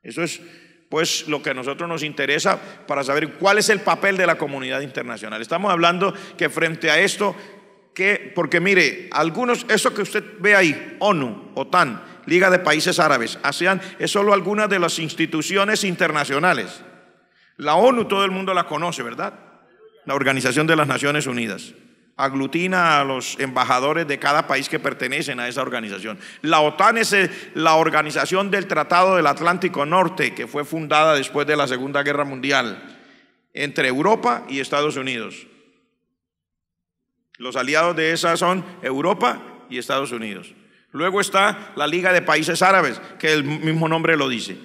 Eso es pues lo que a nosotros nos interesa para saber cuál es el papel de la comunidad internacional. Estamos hablando que frente a esto, porque mire, eso que usted ve ahí, ONU, OTAN, Liga de Países Árabes, ASEAN, es solo algunas de las instituciones internacionales. La ONU todo el mundo la conoce, ¿verdad? La Organización de las Naciones Unidas. Aglutina a los embajadores de cada país que pertenecen a esa organización. La OTAN es la organización del Tratado del Atlántico Norte, que fue fundada después de la Segunda Guerra Mundial, entre Europa y Estados Unidos. Los aliados de esa son Europa y Estados Unidos. Luego está la Liga de Países Árabes, que el mismo nombre lo dice.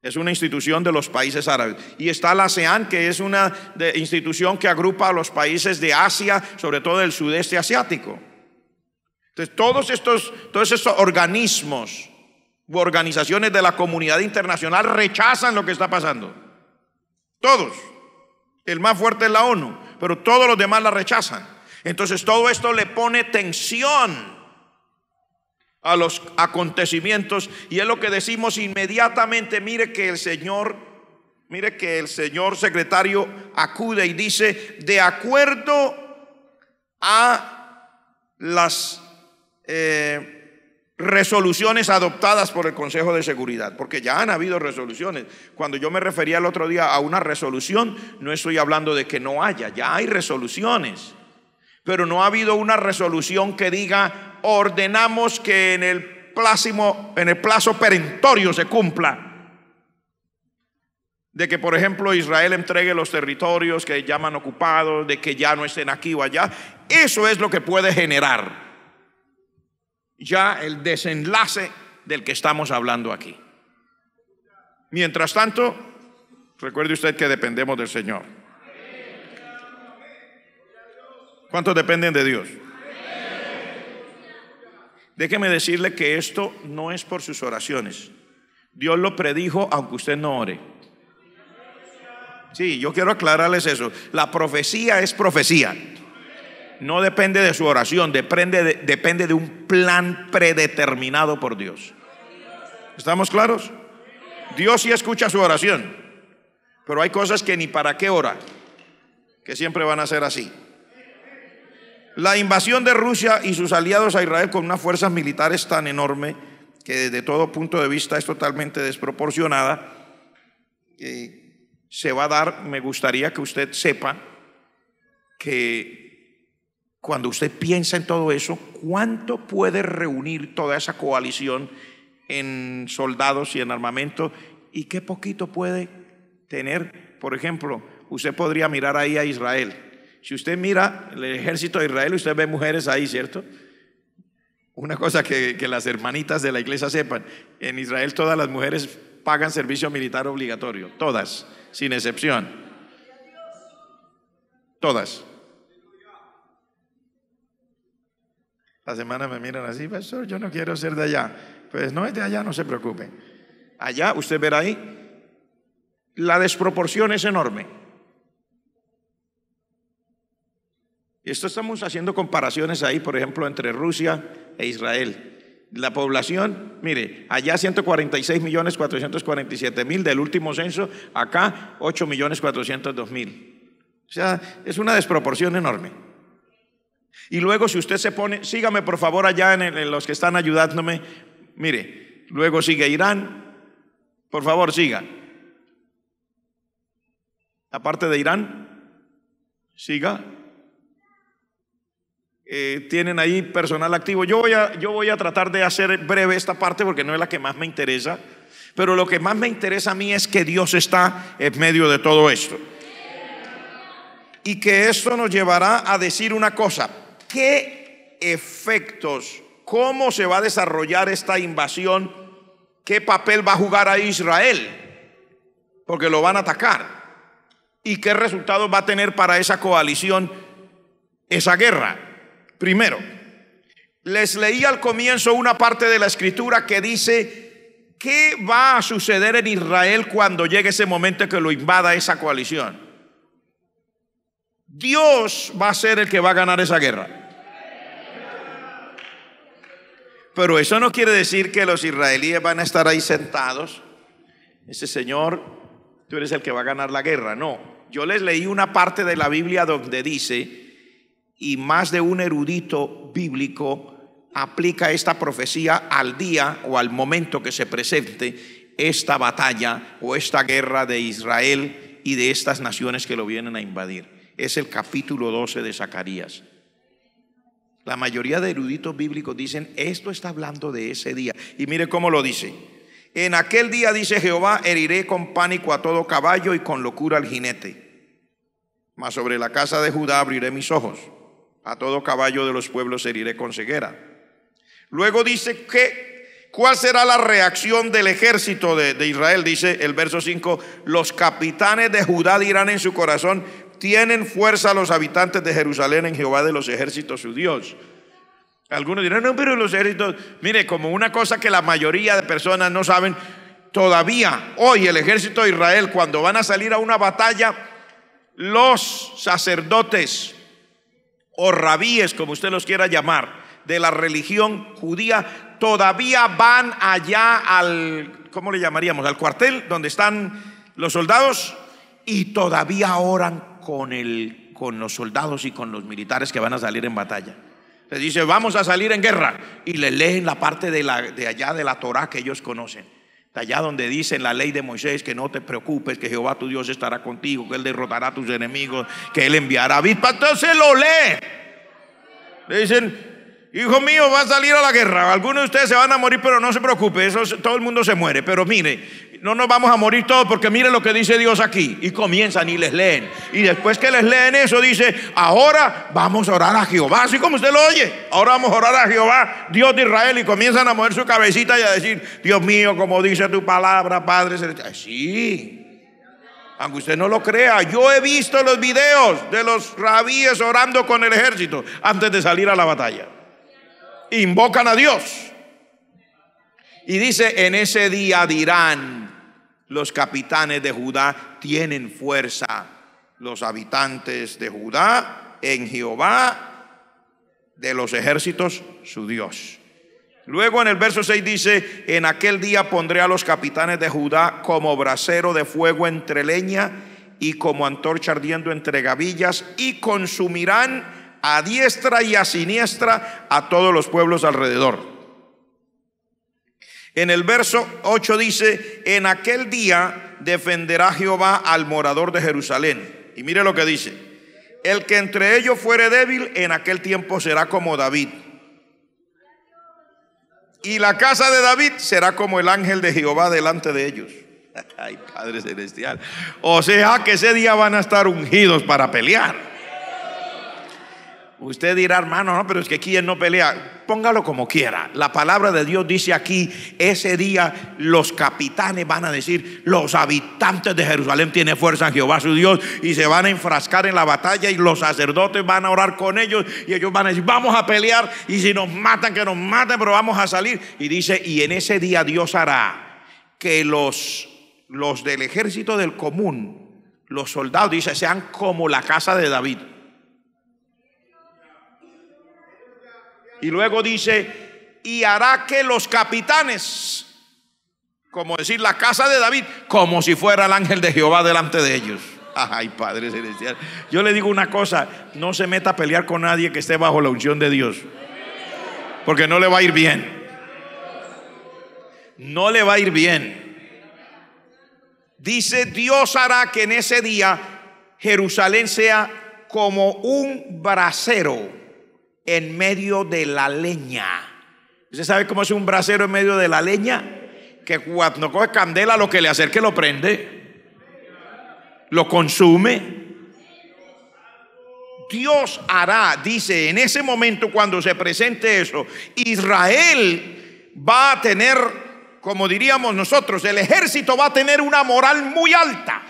Es una institución de los países árabes. Y está la ASEAN, que es una institución que agrupa a los países de Asia, sobre todo del sudeste asiático. Entonces, todos estos organismos u organizaciones de la comunidad internacional rechazan lo que está pasando. Todos. El más fuerte es la ONU, pero todos los demás la rechazan. Entonces, todo esto le pone tensión a los acontecimientos, y es lo que decimos inmediatamente. Mire que el señor secretario acude y dice, de acuerdo a las resoluciones adoptadas por el Consejo de Seguridad, porque ya han habido resoluciones. Cuando yo me refería el otro día a una resolución, no estoy hablando de que no haya, ya hay resoluciones, pero no ha habido una resolución que diga ordenamos que en el plazo perentorio se cumpla, de que por ejemplo Israel entregue los territorios que llaman ocupados, de que ya no estén aquí o allá. Eso es lo que puede generar ya el desenlace del que estamos hablando aquí. Mientras tanto, recuerde usted que dependemos del Señor. ¿Cuántos dependen de Dios? Déjeme decirle que esto no es por sus oraciones. Dios lo predijo aunque usted no ore. Sí, yo quiero aclararles eso. La profecía es profecía. No depende de su oración, depende de un plan predeterminado por Dios. ¿Estamos claros? Dios sí escucha su oración, pero hay cosas que ni para qué ora, que siempre van a ser así. La invasión de Rusia y sus aliados a Israel con unas fuerzas militares tan enorme que desde todo punto de vista es totalmente desproporcionada, se va a dar. Me gustaría que usted sepa que Cuando usted piensa en todo eso, ¿cuánto puede reunir toda esa coalición en soldados y en armamento? ¿Y qué poquito puede tener? Por ejemplo, usted podría mirar ahí a Israel. Si usted mira el ejército de Israel, usted ve mujeres ahí, ¿cierto? Una cosa que las hermanitas de la iglesia sepan: en Israel todas las mujeres pagan servicio militar obligatorio, todas, sin excepción. Todas. La semana me miran así: pastor, yo no quiero ser de allá. Pues no es de allá, no se preocupe. Allá usted verá ahí, la desproporción es enorme. Esto estamos haciendo comparaciones ahí, por ejemplo, entre Rusia e Israel. La población, mire, allá 146.447.000 del último censo, acá 8.402.000. O sea, es una desproporción enorme. Y luego, si usted se pone, sígame por favor allá en los que están ayudándome, mire, luego sigue Irán, por favor siga. Aparte de Irán, siga. Tienen ahí personal activo. Yo voy a tratar de hacer breve esta parte porque no es la que más me interesa, pero lo que más me interesa a mí es que Dios está en medio de todo esto. Y que esto nos llevará a decir una cosa: ¿qué efectos, cómo se va a desarrollar esta invasión? ¿Qué papel va a jugar a Israel? Porque lo van a atacar. ¿Y qué resultados va a tener para esa coalición esa guerra? Primero, les leí al comienzo una parte de la escritura que dice qué va a suceder en Israel cuando llegue ese momento que lo invada esa coalición. Dios va a ser el que va a ganar esa guerra. Pero eso no quiere decir que los israelíes van a estar ahí sentados. Ese Señor, tú eres el que va a ganar la guerra. No, yo les leí una parte de la Biblia donde dice, y más de un erudito bíblico aplica esta profecía al día o al momento que se presente esta batalla o esta guerra de Israel y de estas naciones que lo vienen a invadir. Es el capítulo 12 de Zacarías. La mayoría de eruditos bíblicos dicen esto está hablando de ese día. Y mire cómo lo dice: en aquel día, dice Jehová, heriré con pánico a todo caballo y con locura al jinete. Mas sobre la casa de Judá abriré mis ojos. A todo caballo de los pueblos heriré con ceguera. Luego dice que ¿cuál será la reacción del ejército de Israel? Dice el verso 5: los capitanes de Judá dirán en su corazón: tienen fuerza los habitantes de Jerusalén en Jehová de los ejércitos su Dios. Algunos dirán: no, pero los ejércitos, mire, como una cosa que la mayoría de personas no saben, todavía hoy el ejército de Israel, cuando van a salir a una batalla, los sacerdotes o rabíes, como usted los quiera llamar, de la religión judía, todavía van allá al, ¿cómo le llamaríamos?, al cuartel donde están los soldados, y todavía oran con los soldados y con los militares que van a salir en batalla. Les dice: vamos a salir en guerra, y le leen la parte de allá de la Torá que ellos conocen, de allá donde dice en la ley de Moisés que no te preocupes, que Jehová tu Dios estará contigo, que Él derrotará a tus enemigos, que Él enviará avispas. Entonces lo lee. Le dicen: hijo mío, va a salir a la guerra, algunos de ustedes se van a morir, pero no se preocupe, todo el mundo se muere, pero mire, no nos vamos a morir todos, porque mire lo que dice Dios aquí. Y comienzan y les leen, y después que les leen eso dice: ahora vamos a orar a Jehová, así como usted lo oye, ahora vamos a orar a Jehová, Dios de Israel, y comienzan a mover su cabecita y a decir: Dios mío, como dice tu palabra, Padre celestial. Sí, aunque usted no lo crea, yo he visto los videos de los rabíes orando con el ejército antes de salir a la batalla. Invocan a Dios. Y dice: en ese día dirán los capitanes de Judá: tienen fuerza los habitantes de Judá en Jehová de los ejércitos su Dios. Luego en el verso 6 dice: en aquel día pondré a los capitanes de Judá como brasero de fuego entre leña y como antorcha ardiendo entre gavillas, y consumirán a diestra y a siniestra a todos los pueblos alrededor. En el verso 8 dice: en aquel día defenderá Jehová al morador de Jerusalén. Y mire lo que dice: El que entre ellos fuere débil, en aquel tiempo será como David. Y la casa de David será como el ángel de Jehová delante de ellos. Ay, Padre Celestial. O sea que ese día van a estar ungidos para pelear. Usted dirá, hermano, no, pero es que ¿quién no pelea? Póngalo como quiera. La palabra de Dios dice aquí, ese día los capitanes van a decir, los habitantes de Jerusalén tienen fuerza en Jehová su Dios, y se van a enfrascar en la batalla, y los sacerdotes van a orar con ellos, y ellos van a decir, vamos a pelear, y si nos matan, que nos maten, pero vamos a salir. Y dice, y en ese día Dios hará que los del ejército del común, los soldados, dice, sean como la casa de David. Y luego dice, y hará que los capitanes, como decir la casa de David, como si fuera el ángel de Jehová delante de ellos. Ay, Padre Celestial. Yo le digo una cosa, no se meta a pelear con nadie que esté bajo la unción de Dios, porque no le va a ir bien. No le va a ir bien. Dice, Dios hará que en ese día Jerusalén sea como un brasero en medio de la leña. ¿Usted sabe cómo es un brasero en medio de la leña? Que cuando coge candela, lo que le acerque lo prende, lo consume. Dios hará, dice, en ese momento cuando se presente eso, Israel va a tener, como diríamos nosotros, el ejército va a tener una moral muy alta.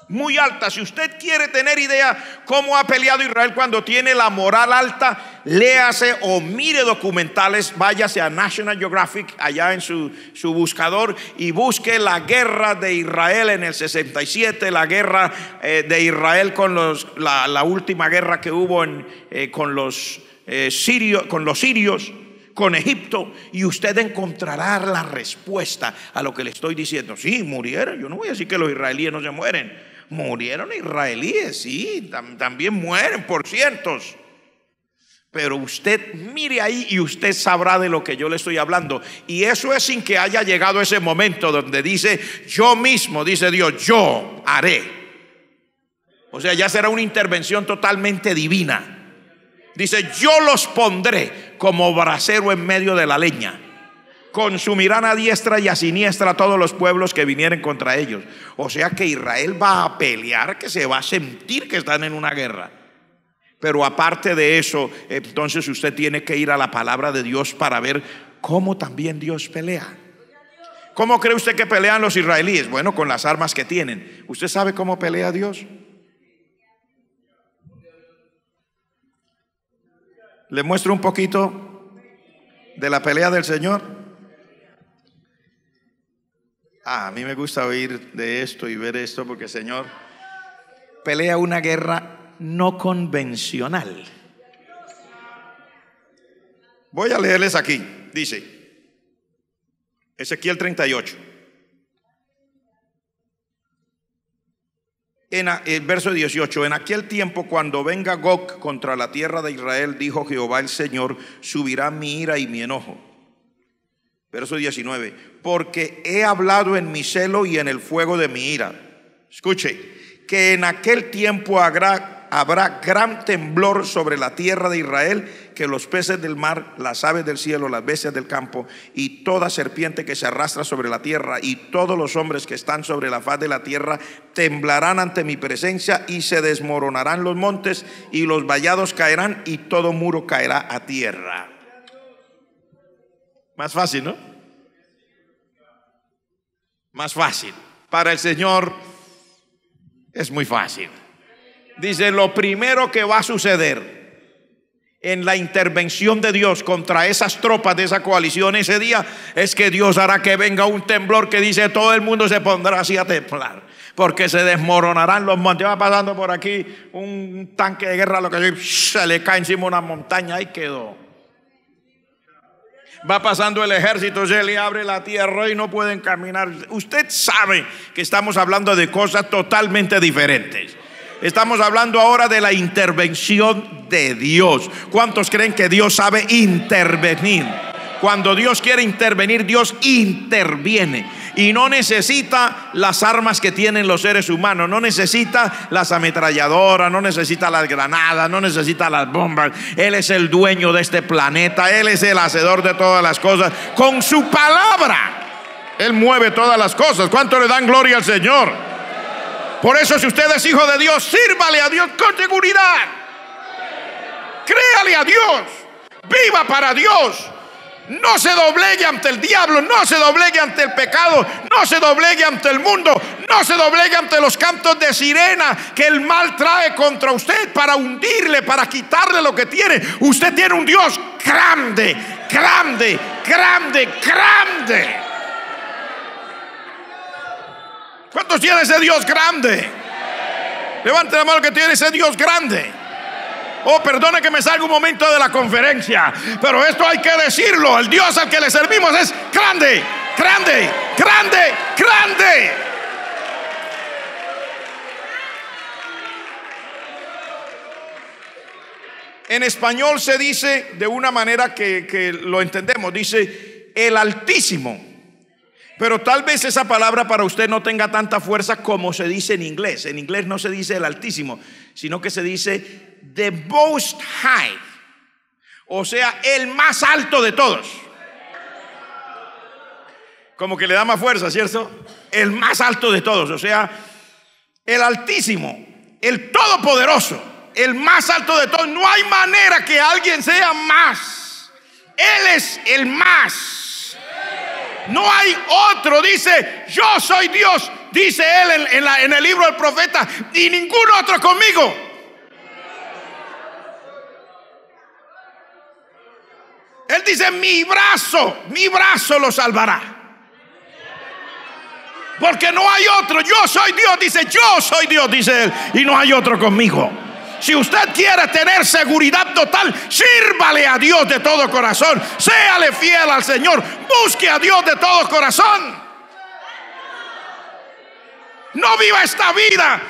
Muy alta. Si usted quiere tener idea cómo ha peleado Israel cuando tiene la moral alta, léase o mire documentales, váyase a National Geographic allá en su buscador y busque la guerra de Israel en el 67, la guerra de Israel con la última guerra que hubo con los sirios, con Egipto, y usted encontrará la respuesta a lo que le estoy diciendo. Sí, murieron. Yo no voy a decir que los israelíes no se mueren. Murieron israelíes, sí, también mueren por cientos. Pero usted mire ahí y usted sabrá de lo que yo le estoy hablando. Y eso es sin que haya llegado ese momento donde dice, yo mismo, dice Dios, yo haré. O sea, ya será una intervención totalmente divina. Dice, yo los pondré como brasero en medio de la leña. Consumirán a diestra y a siniestra a todos los pueblos que vinieren contra ellos. O sea que Israel va a pelear, que se va a sentir que están en una guerra. Pero aparte de eso, entonces usted tiene que ir a la palabra de Dios para ver cómo también Dios pelea. ¿Cómo cree usted que pelean los israelíes? Bueno, con las armas que tienen. ¿Usted sabe cómo pelea Dios? Le muestro un poquito de la pelea del Señor. A mí me gusta oír de esto y ver esto porque el Señor pelea una guerra no convencional. Voy a leerles aquí. Dice Ezequiel 38. En el verso 18, en aquel tiempo cuando venga Gog contra la tierra de Israel, dijo Jehová el Señor, subirá mi ira y mi enojo. Verso 19, porque he hablado en mi celo y en el fuego de mi ira. Escuche, que en aquel tiempo habrá gran temblor sobre la tierra de Israel, que los peces del mar, las aves del cielo, las bestias del campo y toda serpiente que se arrastra sobre la tierra y todos los hombres que están sobre la faz de la tierra temblarán ante mi presencia, y se desmoronarán los montes y los vallados caerán y todo muro caerá a tierra. Más fácil, ¿no? Más fácil. Para el Señor es muy fácil. Dice, lo primero que va a suceder en la intervención de Dios contra esas tropas de esa coalición ese día es que Dios hará que venga un temblor que dice todo el mundo se pondrá así a temblar, porque se desmoronarán los montes. Va pasando por aquí un tanque de guerra, lo que se le cae encima una montaña y quedó. Va pasando el ejército, se le abre la tierra y no pueden caminar. Usted sabe que estamos hablando de cosas totalmente diferentes. Estamos hablando ahora de la intervención de Dios. ¿Cuántos creen que Dios sabe intervenir? Cuando Dios quiere intervenir, Dios interviene. y no necesita las armas que tienen los seres humanos, no necesita las ametralladoras, no necesita las granadas, no necesita las bombas. Él es el dueño de este planeta, Él es el hacedor de todas las cosas. Con su palabra Él mueve todas las cosas. ¿Cuánto le dan gloria al Señor? Por eso, si usted es hijo de Dios, sírvale a Dios con seguridad, créale a Dios, viva para Dios. No se doblegue ante el diablo, no se doblegue ante el pecado, no se doblegue ante el mundo, no se doblegue ante los cantos de sirena que el mal trae contra usted para hundirle, para quitarle lo que tiene. Usted tiene un Dios grande, grande, grande, grande. ¿Cuántos tiene ese Dios grande? Levante la mano que tiene ese Dios grande. Oh, perdone que me salga un momento de la conferencia, pero esto hay que decirlo. El Dios al que le servimos es grande, grande, grande, grande. En español se dice de una manera que lo entendemos, dice el Altísimo. Pero tal vez esa palabra para usted no tenga tanta fuerza como se dice en inglés. En inglés no se dice el Altísimo, sino que se dice the most high, o sea, el más alto de todos. Como que le da más fuerza, ¿cierto? El más alto de todos, o sea, el Altísimo, el Todopoderoso, el más alto de todos. No hay manera que alguien sea más. Él es el más. No hay otro. Dice: yo soy Dios, dice él en el libro del profeta, y ningún otro conmigo. Él dice: mi brazo lo salvará, porque no hay otro. Yo soy Dios, dice, yo soy Dios, dice él, y no hay otro conmigo. Si usted quiere tener seguridad total, sírvale a Dios de todo corazón, séale fiel al Señor, busque a Dios de todo corazón. No viva esta vida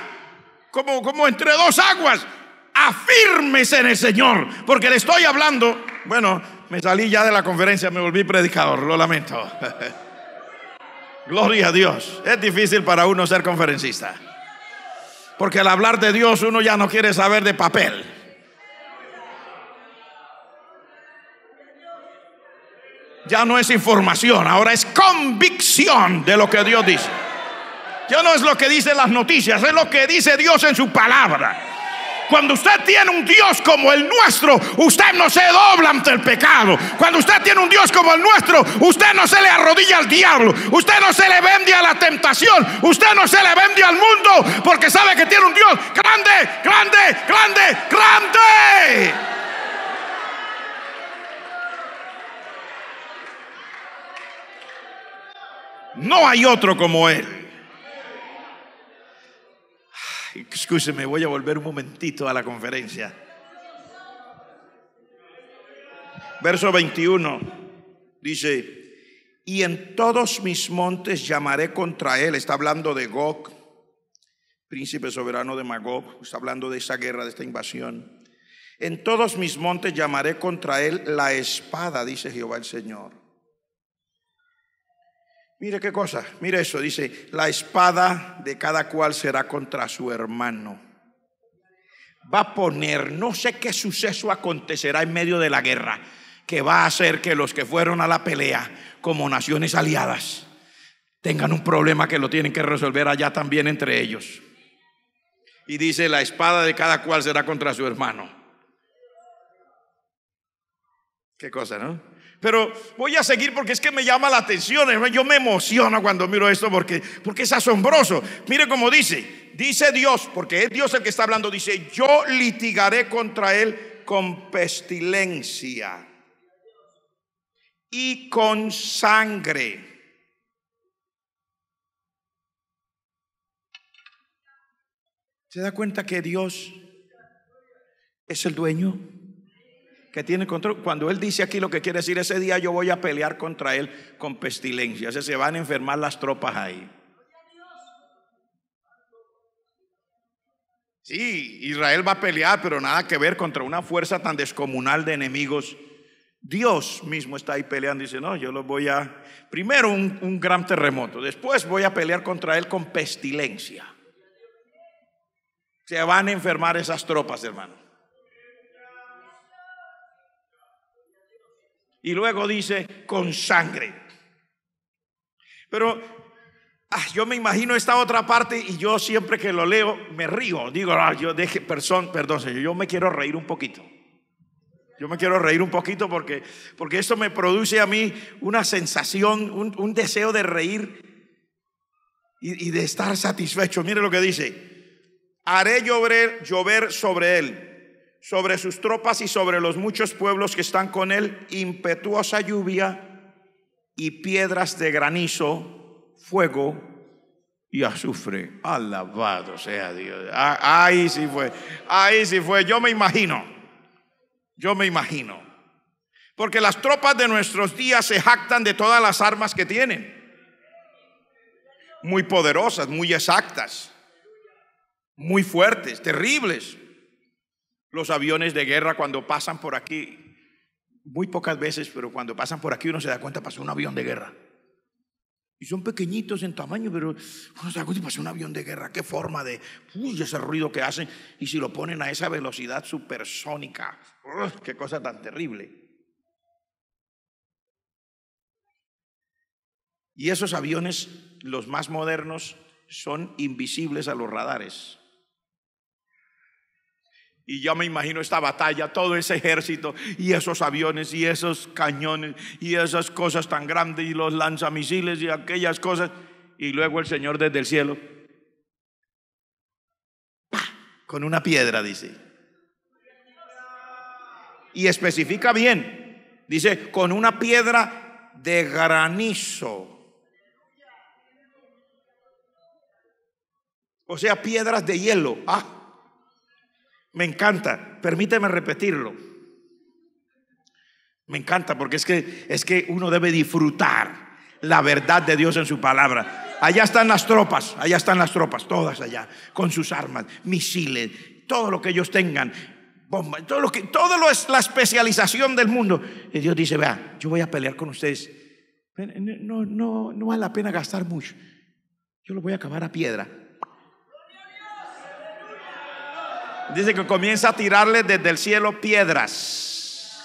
como entre dos aguas. Afírmese en el Señor, porque le estoy hablando. Bueno, me salí ya de la conferencia, me volví predicador, lo lamento. Gloria a Dios. Es difícil para uno ser conferencista, porque al hablar de Dios uno ya no quiere saber de papel. Ya no es información, ahora es convicción de lo que Dios dice. Ya no es lo que dicen las noticias, es lo que dice Dios en su palabra. Cuando usted tiene un Dios como el nuestro, usted no se dobla ante el pecado. Cuando usted tiene un Dios como el nuestro, usted no se le arrodilla al diablo, usted no se le vende a la tentación, usted no se le vende al mundo, porque sabe que tiene un Dios grande, grande, grande, grande. No hay otro como él. Escúcheme, voy a volver un momentito a la conferencia. Verso 21 dice: y en todos mis montes llamaré contra él. Está hablando de Gog, príncipe soberano de Magog. Está hablando de esa guerra, de esta invasión. En todos mis montes llamaré contra él la espada, dice Jehová el Señor. Mire qué cosa, mire eso, dice: la espada de cada cual será contra su hermano. Va a poner, no sé qué suceso acontecerá en medio de la guerra, que va a hacer que los que fueron a la pelea como naciones aliadas tengan un problema que lo tienen que resolver allá también entre ellos. Y dice: la espada de cada cual será contra su hermano. Qué cosa, ¿no? Pero voy a seguir porque es que me llama la atención. Yo me emociono cuando miro esto porque es asombroso. Mire cómo dice Dios, porque es Dios el que está hablando. Dice: yo litigaré contra él con pestilencia y con sangre. ¿Se da cuenta que Dios es el dueño, que tiene control? Cuando él dice aquí, lo que quiere decir: ese día yo voy a pelear contra él con pestilencia. O sea, se van a enfermar las tropas ahí. Sí, Israel va a pelear, pero nada que ver contra una fuerza tan descomunal de enemigos Dios mismo está ahí peleando y dice, no, yo los voy a, primero un gran terremoto, después voy a pelear contra él con pestilencia. Se van a enfermar esas tropas, hermano. Y luego dice, con sangre. Pero yo me imagino esta otra parte y yo siempre que lo leo me río. Digo, perdón, Señor, yo me quiero reír un poquito. Yo me quiero reír un poquito porque esto me produce a mí una sensación, un deseo de reír y de estar satisfecho. Mire lo que dice: haré llover sobre él, sobre sus tropas y sobre los muchos pueblos que están con él, impetuosa lluvia y piedras de granizo, fuego y azufre. Alabado sea Dios. Ahí sí fue. Yo me imagino. Porque las tropas de nuestros días se jactan de todas las armas que tienen. Muy poderosas, muy exactas, muy fuertes, terribles. Los aviones de guerra cuando pasan por aquí, muy pocas veces, pero cuando pasan por aquí uno se da cuenta, pasó un avión de guerra. Y son pequeñitos en tamaño, pero uno se da cuenta, pasó un avión de guerra. Qué forma de, ese ruido que hacen. Y si lo ponen a esa velocidad supersónica, qué cosa tan terrible. Y esos aviones, los más modernos, son invisibles a los radares. Y ya me imagino esta batalla, todo ese ejército y esos aviones y esos cañones y esas cosas tan grandes y los lanzamisiles y aquellas cosas. Y luego el Señor desde el cielo, ¡pah!, con una piedra, dice. Y especifica bien, dice, con una piedra de granizo. O sea, piedras de hielo. Me encanta, permíteme repetirlo. Me encanta porque es que uno debe disfrutar la verdad de Dios en su palabra. Allá están las tropas, todas allá, con sus armas, misiles, todo lo que ellos tengan, bombas, todo lo es la especialización del mundo. Y Dios dice, vea, yo voy a pelear con ustedes. No vale la pena gastar mucho. Yo los voy a acabar a piedra. Dice que comienza a tirarle desde el cielo piedras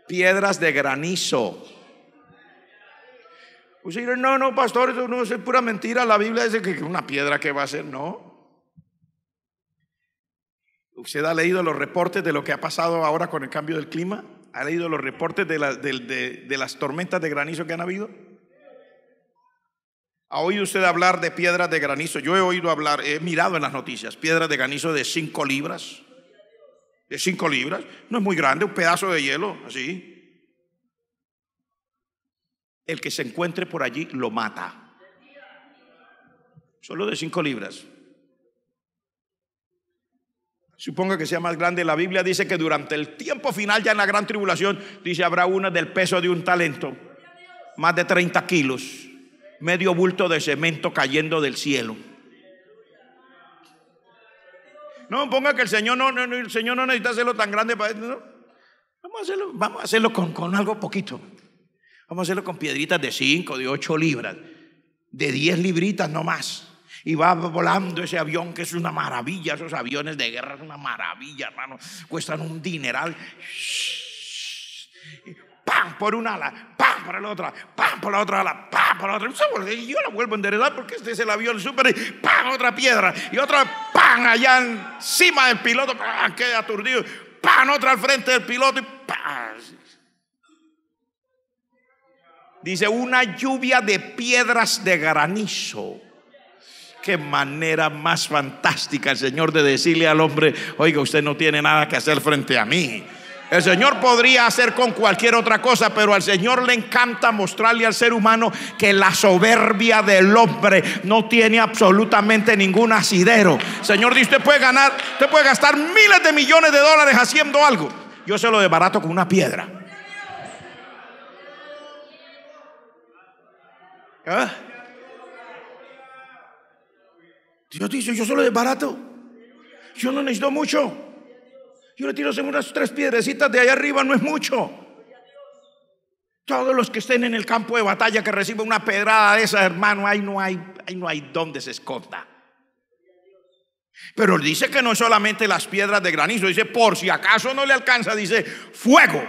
de granizo. Usted dice, no, pastor, eso no es pura mentira. La Biblia dice que una piedra que va a ser, no. ¿Usted ha leído los reportes de lo que ha pasado ahora con el cambio del clima? ¿Ha leído los reportes de las tormentas de granizo que han habido? ¿Ha oído usted hablar de piedras de granizo? Yo he oído hablar, he mirado en las noticias, piedras de granizo de 5 libras. De 5 libras, no es muy grande, un pedazo de hielo, así. El que se encuentre por allí lo mata. Solo de 5 libras. Suponga que sea más grande. La Biblia dice que durante el tiempo final, ya en la gran tribulación, dice, habrá una del peso de un talento, más de 30 kilos. Medio bulto de cemento cayendo del cielo. No ponga que el Señor el Señor no necesita hacerlo tan grande para esto, ¿no? Vamos a hacerlo con algo poquito. Vamos a hacerlo con piedritas de 5, de 8 libras, de 10 libritas no más. Y va volando ese avión, que es una maravilla. Esos aviones de guerra es una maravilla, hermano. Cuestan un dineral. ¡Pam! Por un ala, ¡pam! Por la otra, ¡pam! Por la otra ala, ¡pam! Por la otra. Y yo la vuelvo a enderezar porque este es el avión súper. ¡Pam! Otra piedra y otra, ¡pam! Allá encima del piloto, ¡pam! Queda aturdido, ¡pam! Otra al frente del piloto y ¡pam! Dice, una lluvia de piedras de granizo. Qué manera más fantástica el Señor de decirle al hombre, oiga, usted no tiene nada que hacer frente a mí. El Señor podría hacer con cualquier otra cosa, pero al Señor le encanta mostrarle al ser humano que la soberbia del hombre no tiene absolutamente ningún asidero. Señor dice, usted puede gastar miles de millones de dólares haciendo algo. Yo se lo desbarato con una piedra. Dios dice, yo se lo desbarato. Yo no necesito mucho. Yo le tiro unas 3 piedrecitas de allá arriba, no es mucho. Todos los que estén en el campo de batalla que reciban una pedrada de esas, hermano, ahí no hay donde se esconda. Pero dice que no solamente las piedras de granizo, dice por si acaso no le alcanza, dice fuego.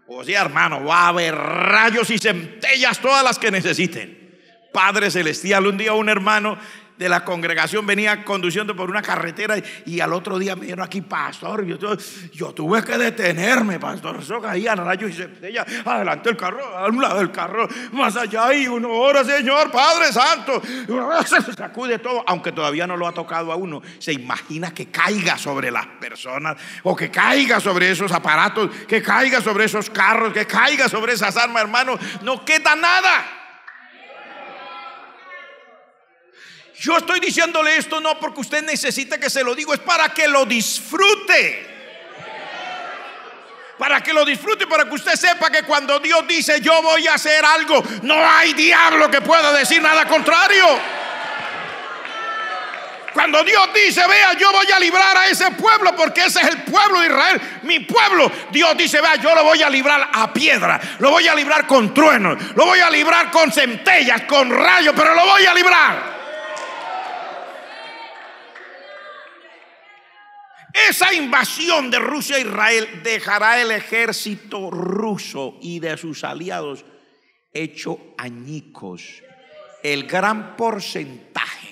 O sea, hermano, va a haber rayos y centellas, todas las que necesiten. Padre celestial, un día un hermano de la congregación venía conduciendo por una carretera y al otro día me dijeron aquí, pastor, yo tuve que detenerme, pastor, eso caían rayos y centellas, adelante el carro, a un lado del carro, más allá, y uno ora, Señor Padre Santo, se sacude todo, aunque todavía no lo ha tocado a uno. Se imagina que caiga sobre las personas, o que caiga sobre esos aparatos, que caiga sobre esos carros, que caiga sobre esas armas, hermano, no queda nada. Yo estoy diciéndole esto no porque usted necesite que se lo diga, es para que lo disfrute. Para que lo disfrute, para que usted sepa que cuando Dios dice yo voy a hacer algo, no hay diablo que pueda decir nada contrario. Cuando Dios dice, vea, yo voy a librar a ese pueblo, porque ese es el pueblo de Israel, mi pueblo. Dios dice, vea, yo lo voy a librar a piedra, lo voy a librar con truenos, lo voy a librar con centellas, con rayos, pero lo voy a librar. Esa invasión de Rusia a Israel dejará el ejército ruso y de sus aliados hecho añicos. El gran porcentaje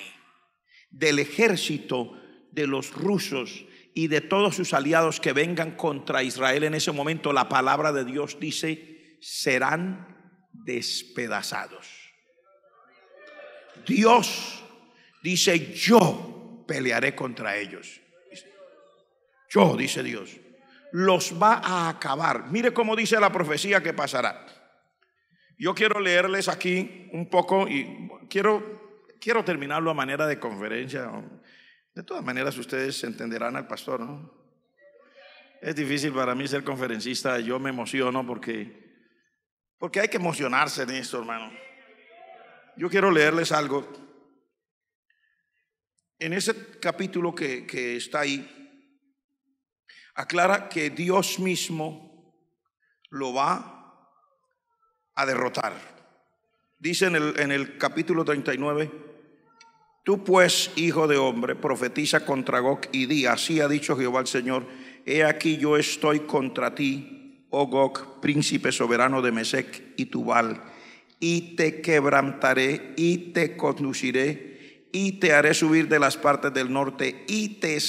del ejército de los rusos y de todos sus aliados que vengan contra Israel en ese momento, la palabra de Dios dice, serán despedazados. Dios dice, yo pelearé contra ellos. Yo, dice Dios, los va a acabar. Mire cómo dice la profecía que pasará. Yo quiero leerles aquí un poco y quiero terminarlo a manera de conferencia. De todas maneras ustedes entenderán al pastor, ¿no? Es difícil para mí ser conferencista. Yo me emociono porque hay que emocionarse en esto, hermano. Yo quiero leerles algo. En ese capítulo que está ahí, aclara que Dios mismo lo va a derrotar. Dice en el capítulo 39, tú pues, hijo de hombre, profetiza contra Gog y di, así ha dicho Jehová el Señor, he aquí yo estoy contra ti, oh Gog, príncipe soberano de Mesec y Tubal, y te quebrantaré y te conduciré y te haré subir de las partes del norte y te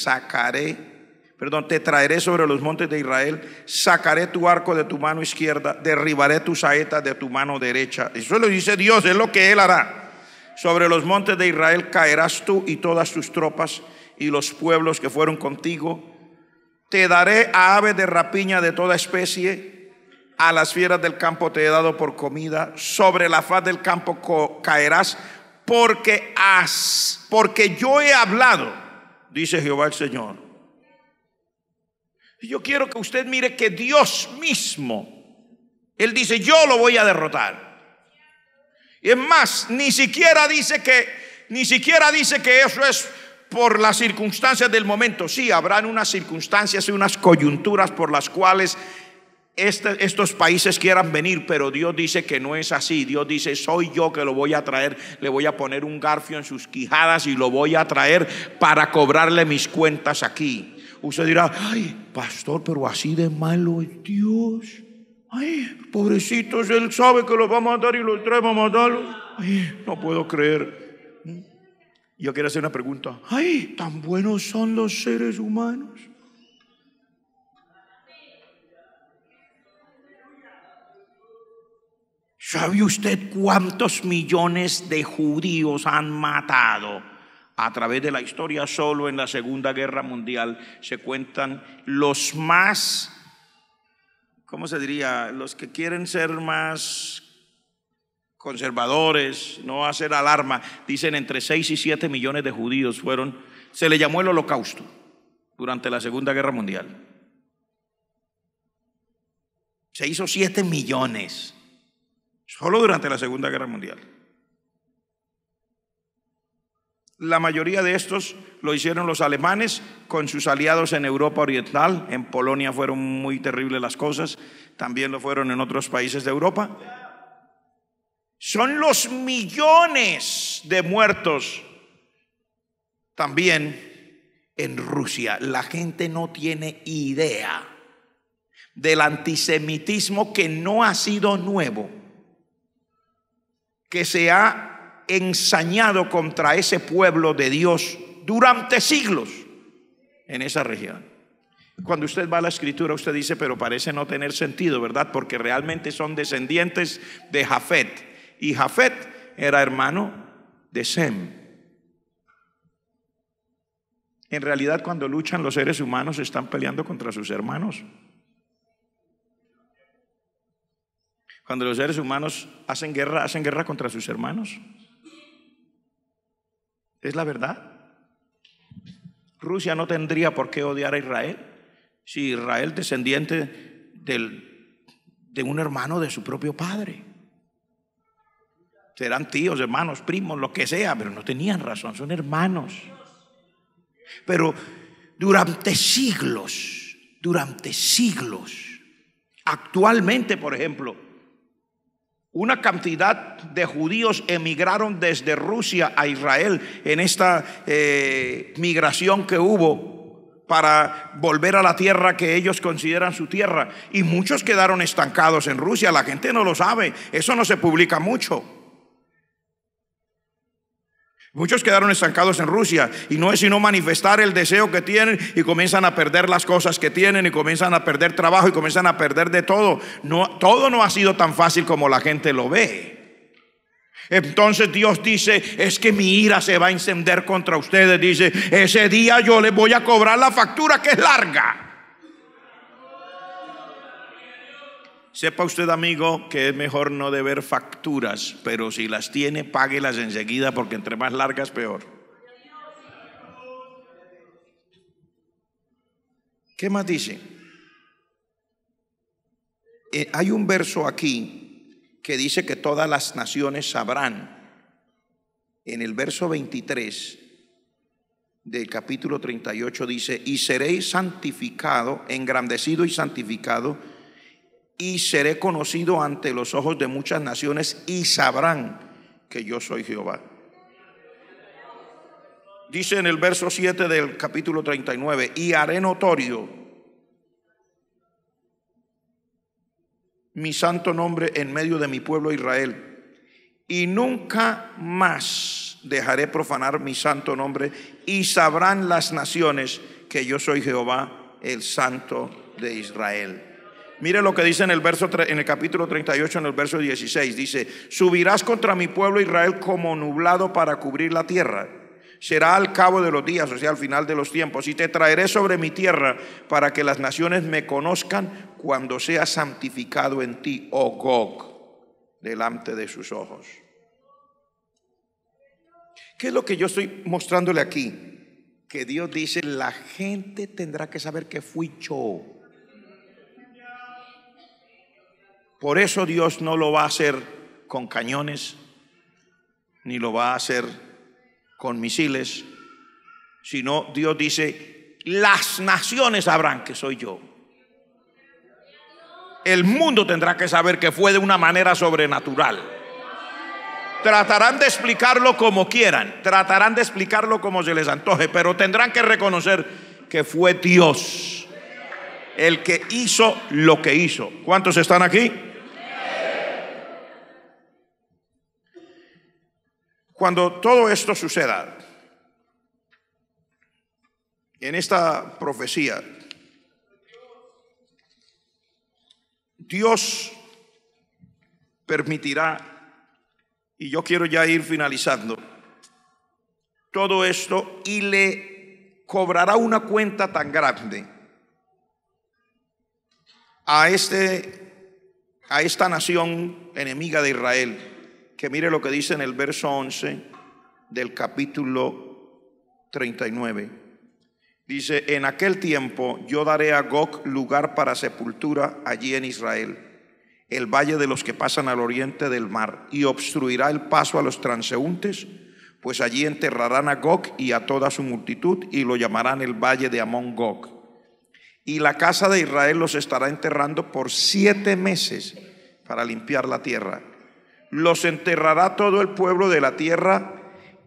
traeré sobre los montes de Israel, sacaré tu arco de tu mano izquierda, derribaré tus saetas de tu mano derecha. Eso lo dice Dios, es lo que Él hará. Sobre los montes de Israel caerás tú y todas tus tropas y los pueblos que fueron contigo. Te daré a aves de rapiña de toda especie, a las fieras del campo te he dado por comida. Sobre la faz del campo caerás, porque yo he hablado, dice Jehová el Señor. Yo quiero que usted mire que Dios mismo, Él dice, yo lo voy a derrotar. Y es más, ni siquiera dice que eso es por las circunstancias del momento. Sí, habrán unas circunstancias y unas coyunturas por las cuales estos países quieran venir, pero Dios dice que no es así. Dios dice, soy yo que lo voy a traer, le voy a poner un garfio en sus quijadas y lo voy a traer para cobrarle mis cuentas aquí. Usted dirá, ay, pastor, pero así de malo es Dios. Ay, pobrecitos, Él sabe que los va a matar y los trae para matarlos. Ay, no puedo creer. Yo quiero hacer una pregunta. Ay, tan buenos son los seres humanos. ¿Sabe usted cuántos millones de judíos han matado a través de la historia? Solo en la Segunda Guerra Mundial se cuentan los más, ¿cómo se diría? Los que quieren ser más conservadores, no hacer alarma, dicen entre 6 y 7 millones de judíos se le llamó el Holocausto durante la Segunda Guerra Mundial. Se hizo 7 millones solo durante la Segunda Guerra Mundial. La mayoría de estos lo hicieron los alemanes con sus aliados en Europa Oriental. En Polonia fueron muy terribles las cosas, también lo fueron en otros países de Europa. Son los millones de muertos también en Rusia. La gente no tiene idea del antisemitismo que no ha sido nuevo, que se ha ensañado contra ese pueblo de Dios durante siglos en esa región. Cuando usted va a la escritura, usted dice, pero parece no tener sentido, ¿verdad? Porque realmente son descendientes de Jafet, y Jafet era hermano de Sem. En realidad, cuando luchan los seres humanos, están peleando contra sus hermanos. Cuando los seres humanos hacen guerra contra sus hermanos. Es la verdad. Rusia no tendría por qué odiar a Israel si Israel descendiente de un hermano de su propio padre. Serán tíos, hermanos, primos, lo que sea, pero no tenían razón, son hermanos. Pero durante siglos, actualmente, por ejemplo, una cantidad de judíos emigraron desde Rusia a Israel en esta migración que hubo para volver a la tierra que ellos consideran su tierra, y muchos quedaron estancados en Rusia. La gente no lo sabe, eso no se publica mucho. Muchos quedaron estancados en Rusia, y no es sino manifestar el deseo que tienen, y comienzan a perder las cosas que tienen, y comienzan a perder trabajo, y comienzan a perder de todo. Todo no ha sido tan fácil como la gente lo ve. Entonces Dios dice, es que mi ira se va a encender contra ustedes. Dice, ese día yo les voy a cobrar la factura, que es larga. Sepa usted, amigo, que es mejor no deber facturas, pero si las tiene, páguelas enseguida, porque entre más largas peor. ¿Qué más dice? Hay un verso aquí que dice que todas las naciones sabrán. En el verso 23 del capítulo 38 dice, y seréis santificado, engrandecido y santificado, y seré conocido ante los ojos de muchas naciones, y sabrán que yo soy Jehová. Dice en el verso 7 del capítulo 39, y haré notorio mi santo nombre en medio de mi pueblo Israel, y nunca más dejaré profanar mi santo nombre, y sabrán las naciones que yo soy Jehová, el Santo de Israel. Mire lo que dice en el capítulo 38, en el verso 16. Dice, subirás contra mi pueblo Israel como nublado para cubrir la tierra. Será al cabo de los días, o sea, al final de los tiempos, y te traeré sobre mi tierra para que las naciones me conozcan cuando sea santificado en ti, oh Gog, delante de sus ojos. ¿Qué es lo que yo estoy mostrándole aquí? Que Dios dice, la gente tendrá que saber que fui yo. Por eso Dios no lo va a hacer con cañones, ni lo va a hacer con misiles, sino Dios dice, las naciones sabrán que soy yo. El mundo tendrá que saber que fue de una manera sobrenatural. Tratarán de explicarlo como quieran, tratarán de explicarlo como se les antoje, pero tendrán que reconocer que fue Dios el que hizo lo que hizo. ¿Cuántos están aquí? Cuando todo esto suceda, en esta profecía, Dios permitirá, y yo quiero ya ir finalizando, todo esto, y le cobrará una cuenta tan grande a esta nación enemiga de Israel, que mire lo que dice en el verso 11 del capítulo 39. Dice, en aquel tiempo yo daré a Gog lugar para sepultura allí en Israel, el valle de los que pasan al oriente del mar, y obstruirá el paso a los transeúntes, pues allí enterrarán a Gog y a toda su multitud, y lo llamarán el valle de Amón Gog. Y la casa de Israel los estará enterrando por 7 meses para limpiar la tierra. Los enterrará todo el pueblo de la tierra,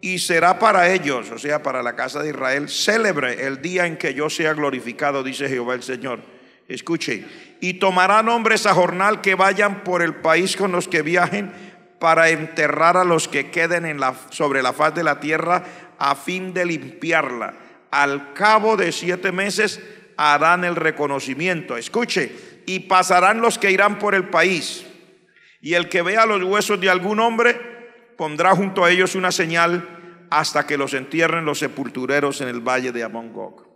y será para ellos, o sea, para la casa de Israel, célebre el día en que yo sea glorificado, dice Jehová el Señor. Escuche: y tomarán hombres a jornal que vayan por el país con los que viajen, para enterrar a los que queden sobre la faz de la tierra, a fin de limpiarla. Al cabo de 7 meses harán el reconocimiento. Escuche: y pasarán los que irán por el país, y el que vea los huesos de algún hombre pondrá junto a ellos una señal, hasta que los entierren los sepultureros en el valle de Amón Gog.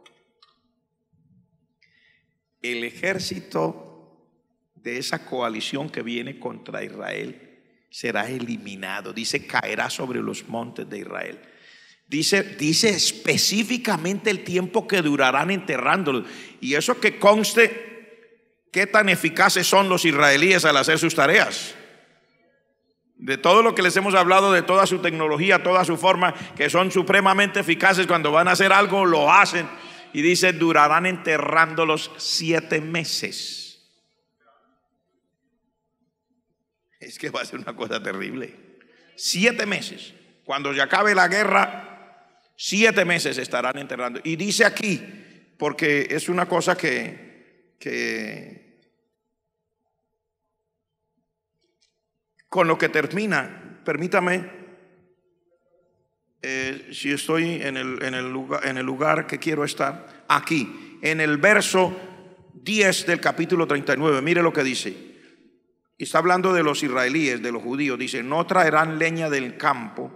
El ejército de esa coalición que viene contra Israel será eliminado. Dice: caerá sobre los montes de Israel. Dice específicamente el tiempo que durarán enterrándolos. Y eso que conste qué tan eficaces son los israelíes al hacer sus tareas. De todo lo que les hemos hablado, de toda su tecnología, toda su forma, que son supremamente eficaces, cuando van a hacer algo lo hacen. Y dice: durarán enterrándolos 7 meses. Es que va a ser una cosa terrible. 7 meses. Cuando se acabe la guerra, 7 meses estarán enterrando. Y dice aquí, porque es una cosa que con lo que termina, permítame, si estoy en el lugar que quiero estar, aquí, en el verso 10 del capítulo 39, mire lo que dice. Está hablando de los israelíes, de los judíos. Dice: no traerán leña del campo,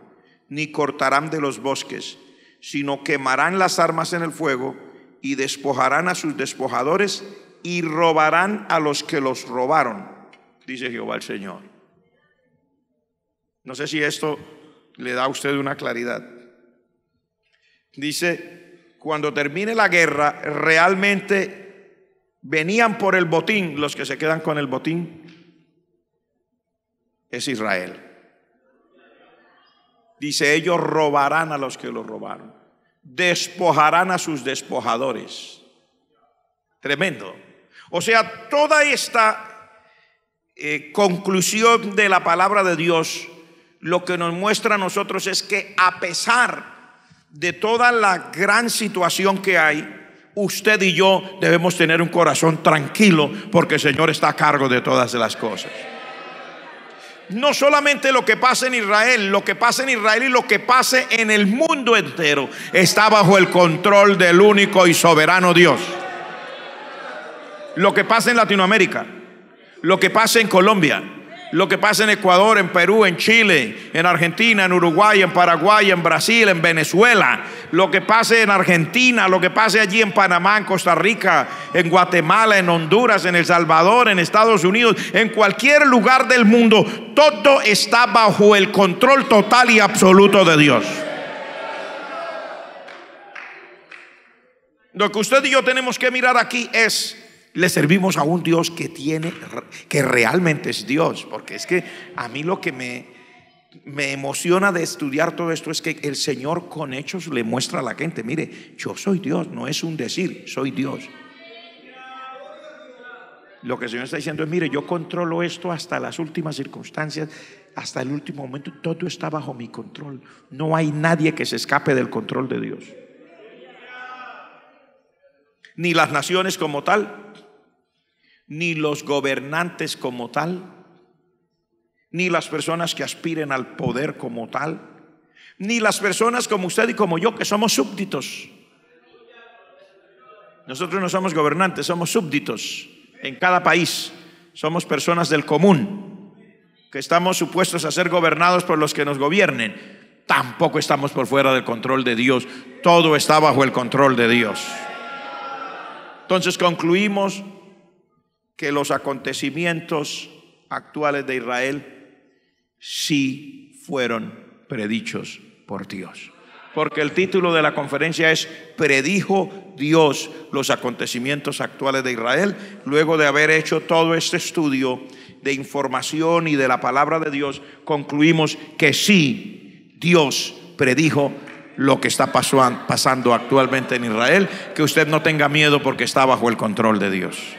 ni cortarán de los bosques, sino quemarán las armas en el fuego, y despojarán a sus despojadores, y robarán a los que los robaron, dice Jehová el Señor. No sé si esto le da a usted una claridad. Dice: cuando termine la guerra, realmente venían por el botín. Los que se quedan con el botín es Israel. Dice: ellos robarán a los que los robaron, despojarán a sus despojadores. Tremendo. O sea, toda esta conclusión de la palabra de Dios, lo que nos muestra a nosotros es que, a pesar de toda la gran situación que hay, usted y yo debemos tener un corazón tranquilo, porque el Señor está a cargo de todas las cosas. No solamente lo que pasa en Israel, lo que pasa en Israel y lo que pase en el mundo entero está bajo el control del único y soberano Dios. Lo que pasa en Latinoamérica, lo que pasa en Colombia, lo que pasa en Ecuador, en Perú, en Chile, en Argentina, en Uruguay, en Paraguay, en Brasil, en Venezuela, lo que pase en Argentina, lo que pase allí en Panamá, en Costa Rica, en Guatemala, en Honduras, en El Salvador, en Estados Unidos, en cualquier lugar del mundo, todo está bajo el control total y absoluto de Dios. Lo que usted y yo tenemos que mirar aquí es: le servimos a un Dios que realmente es Dios. Porque es que a mí lo que me emociona de estudiar todo esto es que el Señor con hechos le muestra a la gente: mire, yo soy Dios, no es un decir, soy Dios. Lo que el Señor está diciendo es: mire, yo controlo esto hasta las últimas circunstancias, hasta el último momento, todo está bajo mi control. No hay nadie que se escape del control de Dios. Ni las naciones como tal, ni los gobernantes como tal, ni las personas que aspiren al poder como tal, ni las personas como usted y como yo, que somos súbditos. Nosotros no somos gobernantes, somos súbditos. En cada país somos personas del común, que estamos supuestos a ser gobernados por los que nos gobiernen. Tampoco estamos por fuera del control de Dios. Todo está bajo el control de Dios. Entonces concluimos que los acontecimientos actuales de Israel sí fueron predichos por Dios. Porque el título de la conferencia es: ¿predijo Dios los acontecimientos actuales de Israel? Luego de haber hecho todo este estudio de información y de la palabra de Dios, concluimos que sí, Dios predijo lo que está pasando actualmente en Israel, que usted no tenga miedo porque está bajo el control de Dios.